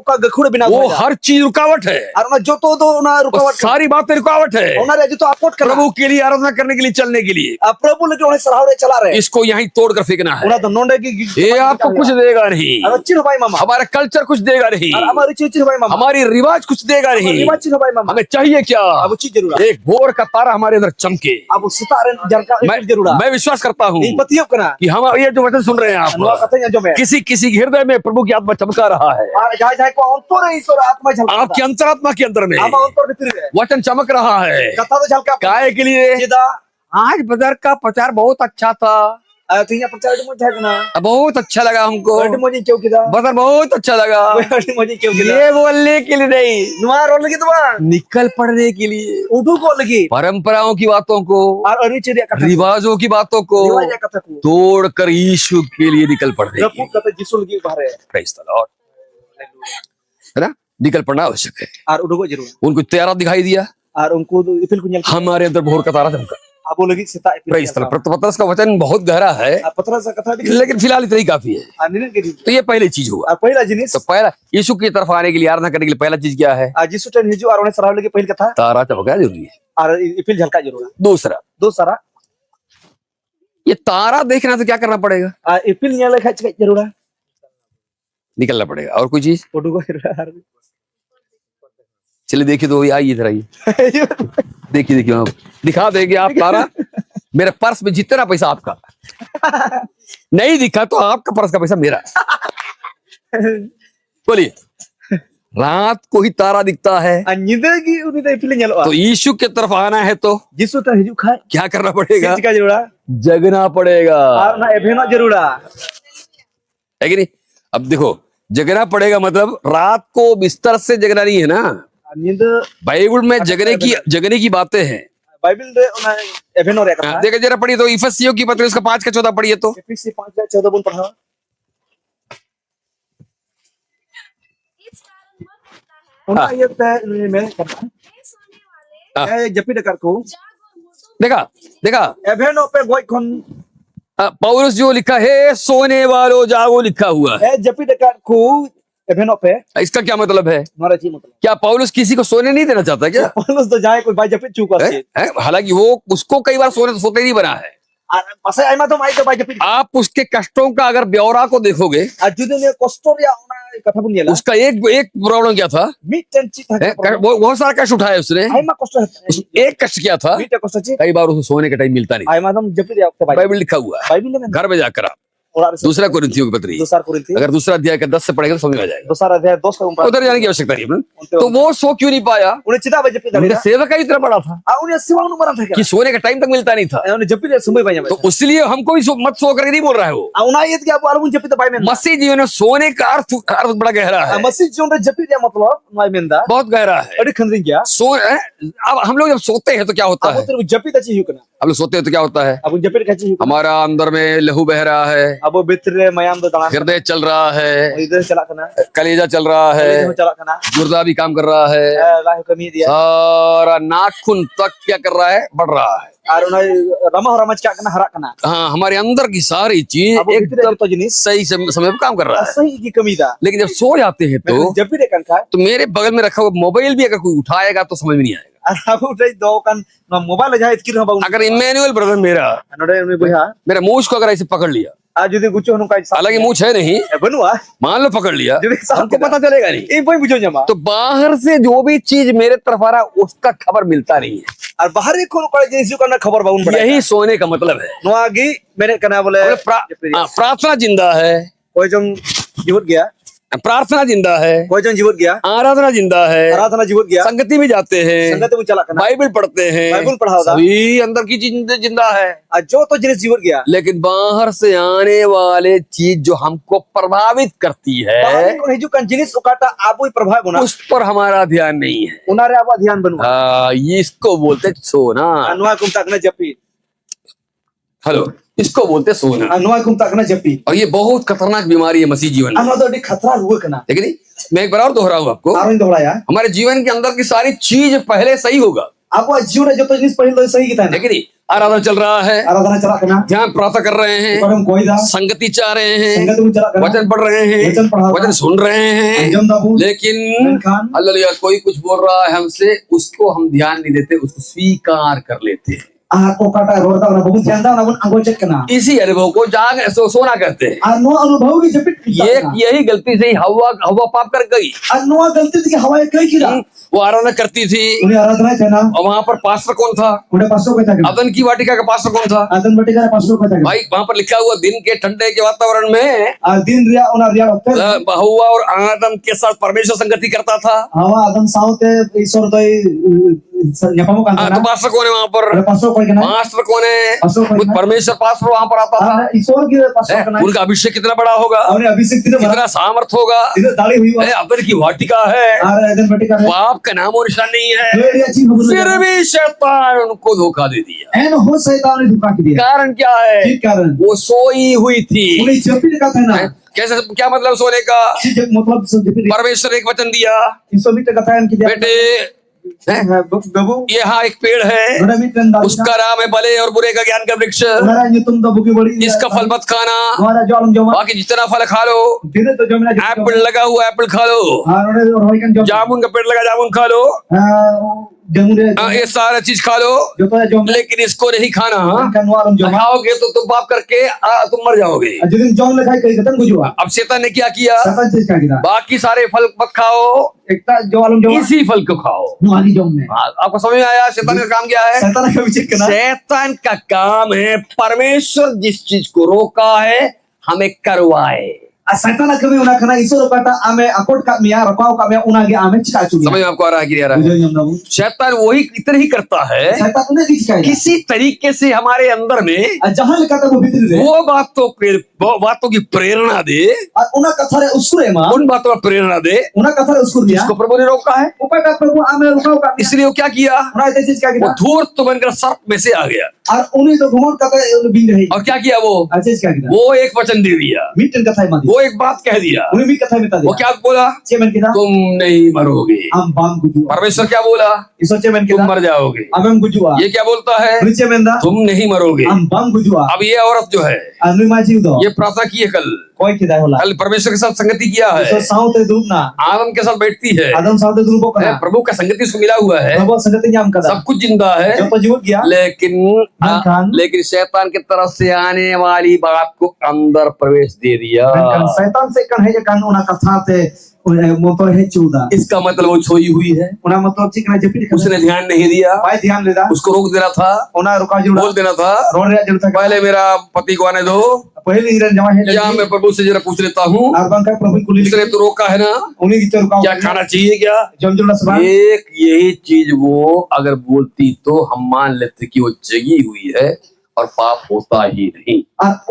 का गखुड़ बिना वो हर चीज रुकावट है। और ना जो तो ना वो रुकावट सारी बातें रुकावट है उन्होंने जो तो अपोर्ट कर प्रभु के लिए, आराधना करने के लिए, चलने के लिए। प्रभु लेके उन्हें सराह रहे चला रहे इसको यहीं तोड़कर फेंकना है। उन्हें तो नोंडे की ये आपको कुछ देगा नहीं, और चिर भाई मामा हमारा कल्चर कुछ देगा नहीं, और हमारी चिर भाई मामा हमारी रिवाज कुछ देगा नहीं। रिवाज चिर भाई मामा हमें चाहिए क्या? अब चीज जरूर एक भोर का तारा हमारे अंदर चमके। अब सितारे जरका जरूर मैं विश्वास करता हूँ इन पतियों कना कि हम ये जो वचन सुन रहे हैं नुआ आप, कथे जो मैं किसी हृदय में प्रभु की आत्मा चमका रहा है। और जाय जाय को अंतर ईश्वर आत्मा झलका आपकी अंतरात्मा के अंदर में आत्मा अंतर भीतर है वचन चमक रहा है। कथा तो झलका काय के लिए? सीधा आज बाजार का प्रचार बहुत अच्छा था, तिया प्रचार में है ना बहुत अच्छा लगा हमको, बड़ी मजे क्यों किदा बाजार बहुत अच्छा लगा। बड़ी मजे क्यों किदा ये बोलने के लिए नहीं, नुआ रोल लगी तुम्हारा निकल पड़ने के लिए, उठू को लगी परंपराओं की बातों को, और अरिचर्या कथा रिवाजों की बातों को रिवाज कथा को तोड़कर यीशु के लिए निकल पड़ने के रपू लिए। कथा जिसु लगी बाहर है प्रेज़ द लॉर्ड, है ना? निकल पड़ना आवश्यक है। और उठो जरूर उनको तारा दिखाई दिया, और उनको इफिल को nyal हमारे अंदर भोर का तारा चमका। अब वो लगी सीता प्रेज़ द लॉर्ड। पतरस का वचन बहुत गहरा है, पत्रा सा कथा दिख लेकिन फिलहाल इतना ही काफी है। अनिल के तो ये पहली चीज हुआ। और पहला जिनिस तो पहला यीशु की तरफ आने के लिए, आराधना करने के लिए पहला चीज क्या है? जिसु टन हिजु और उन्हें सराह लगी पहली कथा तारा चमका जरूरी है। और इफिल झलका जरूर दूसरा, दो सारा ये तारा देखना तो क्या करना पड़ेगा? इफिल nyal खच जरूर निकलना पड़ेगा। और कोई चीज? उठो को चलिए देखिए, तो आइए इधर आइए, देखिए आप दिखा देंगे आप तारा। मेरे पर्स में जितना पैसा आपका नहीं दिखा तो आपका पर्स का पैसा मेरा। बोलिए, रात को ही तारा दिखता है, निंदा की उन्हें तो इफिल nyal तो यीशु की तरफ आना है तो जिसु टन हिजु खा क्या करना पड़ेगा? का जरूर जगना पड़ेगा, और ना एभेनो जरूर है कि नहीं? अब देखो, जगना पड़ेगा मतलब रात को बिस्तर से जगना नहीं है ना। नींद बाइबल में जगने की बातें हैं। बाइबल रे ओना एभेनो रे कथा देखो जरा पढ़िए तो, इफिसियों की पत्री उसका 5 का 14 पढ़िए तो। एफएससी 5:14 बोल पढ़ा इस कारण मत होता है उना ये ते में कथा हे सोने वाले ए जपी डकर को जाग और मुर्दों देखा एभेनो पे गोय कोन पौलुस जो लिखा है, सोने वालों जागो लिखा हुआ है। ए जपी डकर को एभेनो पे इसका क्या मतलब है? मारा जी मतलब क्या पौलुस किसी को सोने नहीं देना चाहता क्या? पौलुस तो जाए कोई भाई जपी चूका से हालांकि वो उसको कई बार सोते नहीं बना है। और पसे आइमा तो माई तो भाई जपी आप उसके कष्टों का अगर ब्यौरा को देखोगे, और जुदे ने कष्ट या ओना kata pun dia lah. उसका एक एक प्रॉब्लम क्या था? Mitten cita. बहुत सारा कष्ट उठाया उसने। Ai mak kosta. एक कष्ट क्या था? Mitten kosta cita. कई बार उसको सोने का टाइम मिलता नहीं। Ai madam jepit dia ke Bible लिखा हुआ है, Bible में घर में जाकर आप दूसरा कोरिन्थियों की पत्री, दूसरा कोरिन्थी अगर दूसरा अध्याय का 10 से पढ़ेगा तो समझ में आ जाएगा। दूसरा अध्याय 2 का उम्र उधर जाने की आवश्यकता नहीं है। तो वो सो क्यों नहीं पाया? उन्हें चिता बजे पिता उनका सेवा का इतना बड़ा था उन्हें सिवांग नु मरा था कि सोने का टाइम तक मिलता नहीं था। उन्हें जपit dia समय banyak तो इसलिए हमको भी मत सो करके नहीं बोल रहा है वो। उन्हें ये क्या आप जपit बाई में मसीह जीवन में सोने का अर्थ बड़ा गहरा है, मसीह जीवन में जपit dia मतलब बाई में दा बहुत गहरा है। अरे खंदरिंग क्या सो अब हम लोग जब सोते हैं तो क्या होता अब है? तेरे जपit अच्छी हुकना हम लोग सोते हैं तो क्या होता है? अब जपit अच्छी हुकना हमारा अंदर में लहू बह रहा है, अब बितर मयाम दो तना हृदय चल रहा है, इधर चला कना कलेजा चल रहा है, चला कना गुर्दा भी काम कर रहा है, लाह कमी दिया सारा नाखून तक क्या कर रहा है? बढ़ रहा है। और उन्हें रमा रमच क्या कना हरा कना हाँ, हमारे अंदर की सारी चीज अब एकदम तो जिनिस सही समय पर काम कर रहा है। सही की कमी दा लेकिन जब सो जाते हैं तो जपit kan का तो मेरे बगल में रखा हुआ मोबाइल भी अगर कोई उठाएगा तो समझ में नहीं आएगा। aku udah do kan mobile जहां इतकी रहा अगर इमैनुअल ब्रदर नोडे उन्हें बुहा मेरा मूछ को अगर ऐसे पकड़ लिया, आज जुदी गुचो नु काई हालांकि मूछ है नहीं, बनुआ मान लो पकड़ लिया, जुदी हमको पता चलेगा नहीं। ए बोई बुझो जमा तो बाहर से जो भी चीज मेरे तरफ आ रहा है उसका खबर मिलता नहीं है। और बाहर एक कोन काई जेसु करना खबर बाउन बड़ा यही सोने का मतलब है। नोआगी मेरे कना बोले प्रार्थना जिंदा है, कोई जन जीवत गया प्रार्थना जिंदा है, कोई जन जीवत गया आराधना जिंदा है, आराधना जीवत गया संगति में जाते हैं, संगत में चला कना बाइबल पढ़ते हैं, बाइबल पढ़ा होगा सभी अंदर की चीज जिंदा है। जो तो जिनिस जीवत गया लेकिन बाहर से आने वाले चीज जो हमको प्रभावित करती बाहर है को हिजु kan जिनिस उकाटा आबो प्रभाव बना उस पर हमारा ध्यान नहीं है। उनारे आबो ध्यान बनवा ये इसको बोलते सोना। अनुआ कुम तकना जपी हेलो, इसको बोलते सोना। अनुआ कुम तकना जपी और ये बहुत खतरनाक बीमारी है मसीह जीवन में। अनुआ तो खतरा हुआ कना ठीक है, मैं एक बार और दोहराऊं आपको, आरन दोहराया हमारे जीवन के अंदर की सारी चीज पहले सही होगा। आपको जीवन जो तो जिनिस पहले सही की था ठीक है, आराधना चल रहा है, आराधना चला कना ध्यान प्रार्थना कर रहे हैं, परम कोई दा संगति चाह रहे हैं, संगत में चला कना वचन पढ़ रहे हैं, वचन पढ़ा वचन सुन रहे हैं, अंजम दाबू लेकिन हालेलुया कोई कुछ बोल रहा है हमसे, उसको हम ध्यान नहीं देते, उसको स्वीकार कर लेते हैं। को काटा रोडता ना बहुत ध्यान दा ना आगो चेक कना इसी अनुभव को जाग सोना कहते हैं। अनु अनुभव की जपित ये यही गलती से ही हवा पाप कर गई। अनु गलती थी हवा कई की वो आराधना करती थी, उन्हें आराधना है ना, और वहां पर पास्टर कौन था? उन्हें पास्टर को था अदन की वाटिका का पास्टर कौन था? अदन वाटिका का पास्टर को था भाई वहां पर लिखा हुआ दिन के ठंडे के वातावरण में दिन रिया उना रिया होते हवा और आदम के साथ परमेश्वर संगति करता था। हवा आदम साउते ईश्वर तो यपामो का तो पास्टर कौन है वहां पर? पास्टर कोई ना, पास्टर कौन है? परमेश्वर पास्टर वहां पर आता था। ईश्वर की पास्टर का उनका अभिषेक कितना बड़ा होगा, उन्हें अभिषेक कितना सामर्थ होगा। दाढ़ी हुई अदन की वाटिका है, अदन वाटिका है, पाप का नाम और निशान नहीं है, फिर भी शैतान उनको धोखा दे दिया। एन हो शैतान ने धोखा दिया। कारण क्या है? कारण वो सोई हुई थी। उन्हें जपित का था ना, कैसे, क्या मतलब सोने का? मतलब परमेश्वर एक वचन दिया, बेटे यहाँ एक पेड़ है, उसका नाम है भले और बुरे का ज्ञान का वृक्ष, इसका फल मत खाना, बाकी जितना फल खा लो, एप्पल लगा हुआ एप्पल खा लो, जामुन का पेड़ लगा जामुन खा लो, ये सारा चीज खा लो, लेकिन इसको नहीं खाना। खाओगे तो तुम पाप करके तुम मर जाओगे। अब शैतान ने क्या किया? बाकी सारे फल मत खाओ, इसी फल को खाओ। आपको समझ में आया शैतान का काम क्या है? शैतान का काम है परमेश्वर जिस चीज को रोका है हमें करवाए। शैतान कमी उना खाना ईश्वर काटा आमे अकोट का मिया रकाव का मिया उना के आमे चिका चुकी। समझ में आपको आ रहा है कि नहीं आ रहा है? शैतान वही इतना ही करता है, शैतान उन्हें दिखाएगा किसी तरीके से हमारे अंदर में जहां लिखा था वो भीतर दे, वो बातों की प्रेरणा दे, और उना कथा रे उसको रे मां उन बातों का प्रेरणा दे, उना कथा रे उसको दिया, इसको प्रभु ने रोका है। ऊपर का प्रभु आमे रुकाव का, इसलिए वो क्या किया? उना ऐसी चीज क्या किया? वो धूर्त बनकर सर्प में से आ गया, और उन्हें तो घुमंड कथा बिंग रही, और क्या किया? वो ऐसी क्या किया? वो एक वचन दे दिया, मीटन कथा मत, वो एक बात कह दिया, उन्हें भी कथा बता दिया। वो क्या बोला? चेमन किना तुम नहीं मरोगे। हम बाम गुजुआ। परमेश्वर क्या बोला? इसो चेमन तुम किना मर जाओगे। हम गुजुआ। ये क्या बोलता है? चेमन दा तुम नहीं मरोगे। हम बाम गुजुआ। अब ये औरत जो है अनुमा जीव दो, ये प्रार्थना की है कल, Koi kita hola. कल परमेश्वर के साथ संगति किया है, So saute duduk na. आदम के साथ बैठती है, Adam saute duduk है, kana. प्रभु का संगति उसको मिला हुआ है, Prabhu sangat nyam kada. सब कुछ जिंदा है, Joto jiwat gya. लेकिन शैतान की तरफ से आने वाली बात को अंदर प्रवेश दे दिया। Kan setan se kan heja kan una katha te motor he chuda. इसका मतलब वो सोई हुई है, Una motor chik na japit kan. उसने ध्यान नहीं दिया, Bai dhyan leda. उसको रोक देना था, Una ruka juda. बोल देना था Ron rea juda. पहले मेरा पति को आने दो, Pahili hiran jama he. या मैं प्रभु से जरा पूछ लेता हूँ, Arbang ka Prabhu kuli. उसने तो रोका है ना, Uni gitu ruka. क्या खाना चाहिए क्या? Jom juda sabang. एक यही चीज वो अगर बोलती तो हम मान लेते कि वो जगी हुई है और पाप होता ही नहीं।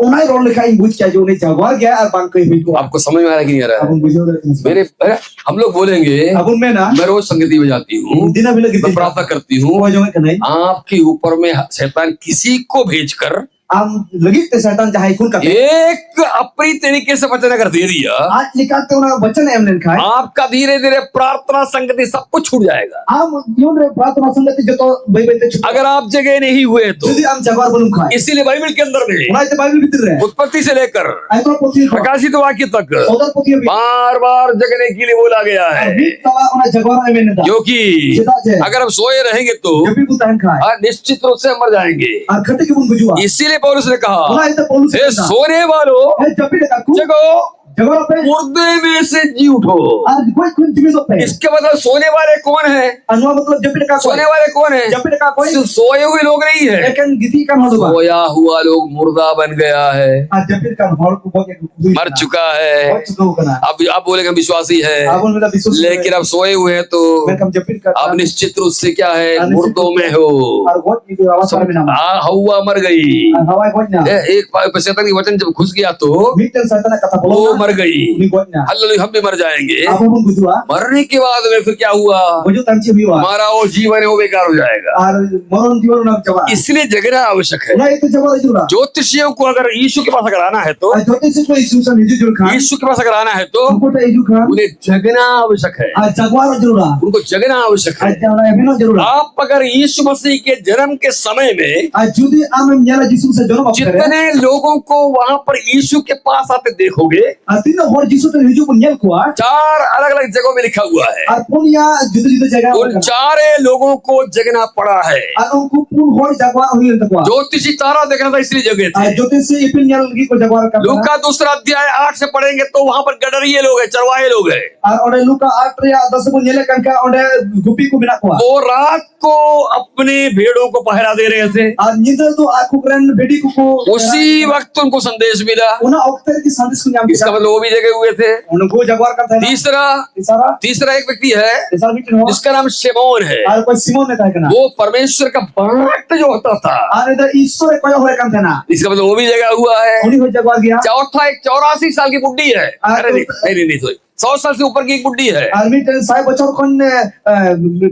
Unai ron lekha in buj kya jo ne jaguar gya arbang kai hui ko. आपको समझ में आ रहा है कि नहीं आ रहा है? Abun bujho da. मेरे हम लोग बोलेंगे, Abun में ना. मैं रोज संगति में जाती हूँ, Dina bila मैं gitu. प्रार्थना करती हूँ, Koi jo kanai. आपके ऊपर में शैतान किसी को भेजकर Am lagi te setan jahai kun kate. एक अपनी तरीके से वचन अगर दे दिया, आज लिखाते उना वचन एम len khai. आपका धीरे धीरे प्रार्थना संगति सब कुछ छूट जाएगा। Am yon re प्रार्थना संगति जो तो bai bai te छुट. अगर आप जगह नहीं हुए तो Jadi am jaguar belum khai. इसीलिए बाइबल के अंदर में Unai te Bible भीतर रहे. उत्पत्ति से लेकर Ai तो पोथी ko. प्रकाशित वाक्य तक Saudar पोथी भी. बार बार जगने के लिए बोला गया है, Abi kala una jaguar एम ने दा. क्योंकि अगर हम सोए रहेंगे तो Jabi ku tahan khai. निश्चित रूप से हम मर जाएंगे। Ar khate ki bun bujua. इसीलिए पौलुस ने कहा, Unai te polus. हे सोने वालों, Hai jabi de kaku. जगो, Jaguar pe. मुर्दे में से जी उठो। Ar koi kun jimi do pe. इसके मतलब सोने वाले कौन है? Anwa मतलब jabi de kaku. सोने वाले कौन है? Jabi de kaku. सिर्फ सोए हुए लोग नहीं है, Ekan giti kan hodo ba. सोया हुआ लोग मुर्दा बन गया है, Ar jabi kan hol ku boke ku. मर चुका है। Koi chudo kana. अब बोलेंगे हम विश्वासी है, Abun mela bisus. लेकिन अब सोए हुए हैं तो Welcome jabi ka. अब निश्चित रूप से क्या है, मुर्दों में हो। Ar got itu awas par nama. हवा मर गई, Hawai gotnya. एक शैतान की वचन जब घुस गया तो Mitan satana kata वो bolong. मर गई। Uni gotnya. हालेलुया, हम भी मर जाएंगे। Apa pun bujua. मरने के बाद में फिर क्या हुआ? Buju tanci biwa. हमारा वो जीवन है वो बेकार हो जाएगा। Ar moron jiwan na jawa. इसलिए जगना आवश्यक है। Una itu jawa jura. ज्योतिषियों को अगर यीशु के पास अगर आना है तो, Ar jote se ko Yesus an hiju jur khan. यीशु के पास अगर आना है तो Ko ta hiju khan. उन्हें जगना आवश्यक है, Ar jaguar jura. उनको जगना आवश्यक Ar है। jawa emino jura. आप अगर यीशु मसीह के जन्म के समय में Ar judi am nyala Yesus se jono bapere. जितने लोगों को वहां पर यीशु के पास आते देखोगे, Ar tino hor Yesus te hiju pun nyel ko. चार अलग अलग जगहों में लिखा हुआ है, Ar pun ya juda jaga. उन चारे लोगों को जगना पड़ा है। Ar unku pun hor jaguar hui ta ko. ज्योतिषी तारा देखना था इसलिए जगे थे। Ar jote se ipin nyal lagi ko jaguar ka. लूका दूसरा अध्याय 8 से पढ़ेंगे तो वहां पर गडरिये लोग हैं, चरवाहे लोग हैं। Ar ode Luka 8 ya 10 pun nyele kan ka ode gupi ku bina ko. वो रात को अपने भेड़ों को पहरा दे रहे थे, Ar nyidal tu aku keren bedi ku ko. उसी वक्त उनको संदेश मिला। Una okter ki sandis ku nyam इसका kita. मतलब वो भी जगे हुए थे। Unko jaguar ka tha. तीसरा Isara. एक व्यक्ति है Isara bitin ho. जिसका नाम शिमोन है। Ar ko Simon ne ta kana. वो परमेश्वर का भक्त जो होता था, Ar eda Isore ko hore kan thana. इसका मतलब वो भी जगा हुआ है। Uni ho jaguar gya. चौथा एक 84 साल की बुड्ढी है, अरे नहीं सॉरी 100 साल से ऊपर की एक बुड्ढी है। Ar mitin sai bachor kon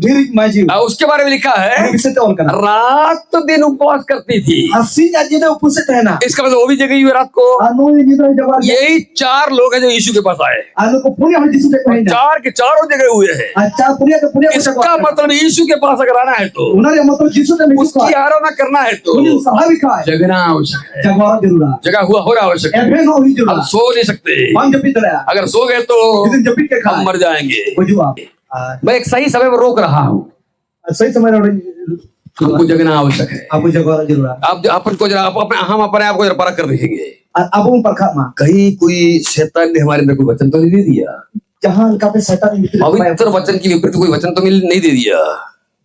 dhiri maji. उसके बारे में लिखा है, Uni bisete ol kana. रात दिन उपवास करती थी। Ar sin aji ne upuse thana. इसका मतलब वो भी जगी हुई रात को। Ar no nyidal jaguar. यही चार लोग हैं जो यीशु के पास आए, Ar ko punya ho Yesus te kahina. चार के चारों जगह हुए हैं। Acha punya ko punya ko इसका jaguar. मतलब यीशु के पास अगर आना है तो, Una re matlab Yesus te Yesus ko. उसकी आराधना करना है तो Uni sahabi ka. जगना आवश्यक है, Jaguar jurura. जगा हुआ हो रहा आवश्यक है। Ebe no hi हम jurura. सो नहीं सकते, Bang japit la. अगर सो गए तो Idin japit ke हम kha. मर जाएंगे। Bujua. मैं एक सही समय पर रोक रहा हूँ, सही समय रे हमको जगना आवश्यक है। आपको जागवार जरूरा. आप अपन को जरा हम अपने आप को जरा परख कर देखेंगे, Abang perkat mah. कहीं कोई शैतान ने हमारे अंदर कोई वचन तो नहीं दे दिया, Jangan kata setan ini पवित्र वचन की विपरीत कोई वचन तो नहीं दे दिया।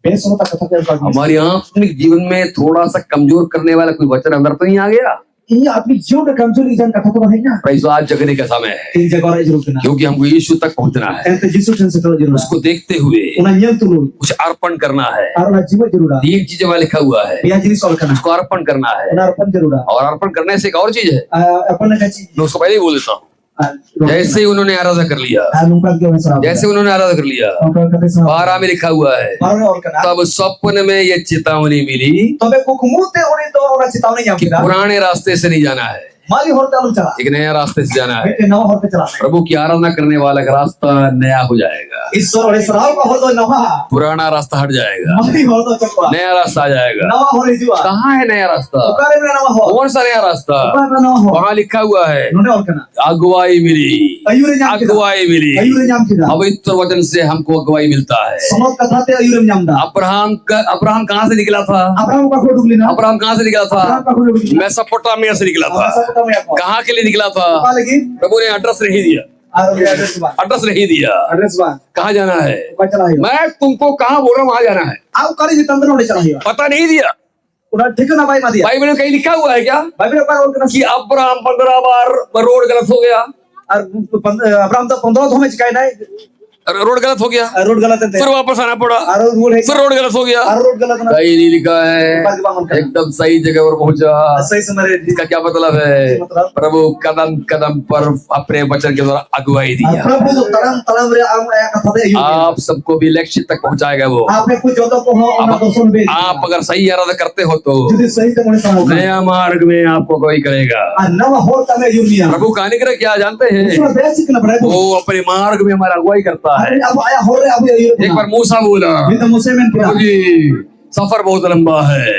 besok tak kata kata. हमारे आत्मिक जीवन में थोड़ा सा कमजोर करने वाला कोई वचन अंदर तो नहीं आ गया। Ini अपनी जीवन का कमजोरी jangan kata tu bahaya. Price आज जगने का समय है, Ini jagoan jero kena. क्योंकि हमको यीशु तक पहुंचना है। Ente Yesus kan setelah jero. उसको देखते हुए Una nyel tulu. कुछ अर्पण करना है। Aruna jiwa jero. तीन चीजें वहां लिखा हुआ है, Dia jenis soal kena. उसको अर्पण करना है। Una arpan jero. और अर्पण करने से एक और चीज है, Apa nak kaci? मैं उसको पहले ही बोल देता हूँ। जैसे ही उन्होंने आराधना कर लिया, Numpak dia mesra. जैसे उन्होंने आराधना कर लिया, Numpak kata sama. 12 में लिखा हुआ है, Baru orang kena. तब स्वप्न में ये चेतावनी मिली Tobe ko kumute orang itu orang citaune yang कि kita. पुराने रास्ते से नहीं जाना है, माली होते अलग चला एक नया रास्ते से जाना है। बेटे नवा होते चला प्रभु की आराधना करने वाला का रास्ता नया हो जाएगा। ईश्वर और इसराव का होतो नवा पुराना रास्ता हट जाएगा, माली होतो चकवा नया रास्ता आ जाएगा। नवा हो रही जुआ कहाँ है नया रास्ता? ओकारे में नवा हो कौन सा नया रास्ता? ओकारे में नवा हो वहाँ लिखा हुआ है नोने और कना अगुवाई मिली, अयुरे जाम किदा अगुवाई मिली। अयुरे जाम किदा पवित्र वचन से हमको अगुवाई मिलता है। समझ कथा ते अयुरे जाम दा अब्राहम कहाँ से निकला था? अब्राहम का खोट उगली ना अब्राहम कहाँ से निकला अब्राहम था? का खोट उगली मेसोपोटामिया से निकला था। सब में आपको कहाँ के लिए निकला था? पा लगी प्रभु ने एड्रेस नहीं दिया, और एड्रेस बा एड्रेस नहीं दिया। एड्रेस बा कहाँ जाना है? का चला है मैं तुमको कहाँ बोल रहा हूँ, वहां जाना है। आओ करी तंत्र होने चला है पता नहीं दिया। उड़ा ठीक ना भाई मादिया बाइबल में कहीं लिखा हुआ है क्या बाइबल का और कना कि अब्राहम 15 बार रोड गलत हो गया? और अब्राहम तो 15 धोमे चिकाई नहीं रोड गलत हो गया, रोड गलत है फिर वापस आना पड़ा, और रोड है फिर रोड गलत हो गया। और रोड गलत ना कहीं नहीं लिखा है, एकदम सही जगह पर पहुंचा। सही समय इसका क्या मतलब है? मतलब? प्रभु कदम कदम पर अपने वचन के द्वारा अगुवाई दिया। प्रभु जो तरम तरम रे आम कथा दे आप सबको भी लक्ष्य तक पहुंचाएगा वो। आपने कुछ जो तो हो ना तो सुन बे आप अगर सही आराधना करते हो तो यदि सही तो मने साहब नया मार्ग में आपको कोई करेगा। नवा हो तमे यूनिया प्रभु का अनुग्रह क्या जानते हैं? उसमें बेसिक ना बड़े वो अपने मार्ग में हमारा अगुवाई करता है। अब आया हो रे अब एक बार मूसा बोला, ये तो मुझसे में क्या प्रभु जी सफर बहुत लंबा है,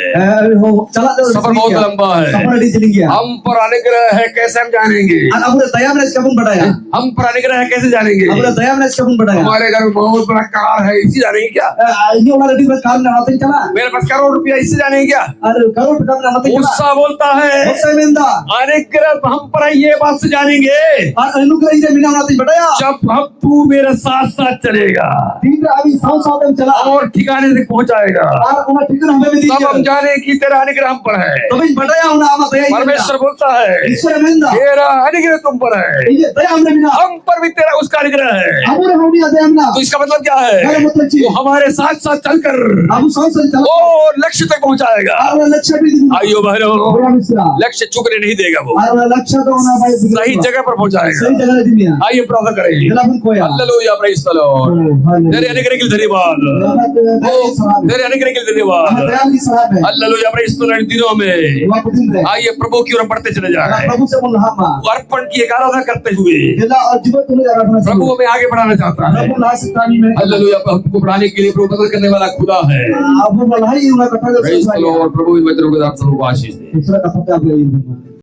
हो चला दो सफर बहुत लंबा है, सफर डी चली गया हम पर अनुग्रह है कैसे हम जानेंगे? अब दया में इसका बढ़ाया हम पर अनुग्रह है कैसे जानेंगे? अब दया में इसका बढ़ाया हमारे घर में बहुत बड़ा कार है, इसी जानेंगे क्या? ये वाला डी में काम ना आते चला मेरे पास करोड़ रुपया, इससे जानेंगे क्या? अरे करोड़ काम ना आते चला मूसा बोलता है मुझसे में दा अनुग्रह हम पर है, ये बात से जानेंगे और अनुग्रह से बिना आते बढ़ाया जब हम तू मेरे साथ साथ चलेगा तीन अभी साथ साथ में चला और ठिकाने तक पहुंचाएगा। और उन्हें ठिकाना हमें भी तब हम जाने की तेरा अनुग्रह हम पर है। तो भी बढ़ाया उन्हें आमा दया परमेश्वर बोलता है ईश्वर में दा तेरा अनुग्रह तुम पर है, ये दया हमने बिना हम पर भी तेरा उसका अनुग्रह है। हमने होनी दया हमने तो इसका मतलब क्या है? क्या मतलब जी? वो हमारे साथ साथ चलकर अब साथ साथ चला वो लक्ष्य तक पहुंचाएगा। और लक्ष्य भी आइयो बहनों, बड़ा मिश्रा लक्ष्य चुकने नहीं देगा वो, और लक्ष्य तो होना भाई सही जगह पर पहुंचाएगा। सही जगह दी मियां आइए प्रार्थना करें। दिलावन कोया हालेलुया, प्रेज़ द लॉर्ड। तेरे अनुग्रह के लिए धन्यवाद, तेरे अनुग्रह के लिए धन्यवाद। दया की सलाह है हालेलुया, प्रेज़ द लॉर्ड। इन दिनों में वहाँ कुछ नहीं आइए प्रभु की ओर बढ़ते चले जा रहे हैं। प्रभु से बोल रहा वो अर्पण की एक आराधना करते हुए दिला और जीवन तुम्हें आराधना प्रभु हमें आगे बढ़ाना चाहता है। प्रभु ला सतानी में हालेलुया, हमको बढ़ाने के लिए प्रभु मदद करने वाला खुदा है। अब बढ़ाई उन्हें कथा प्रेज़ द लॉर्ड। प्रभु इन वचनों के द्वारा सबको आशीष दे। दूसरा कथा पे आप ले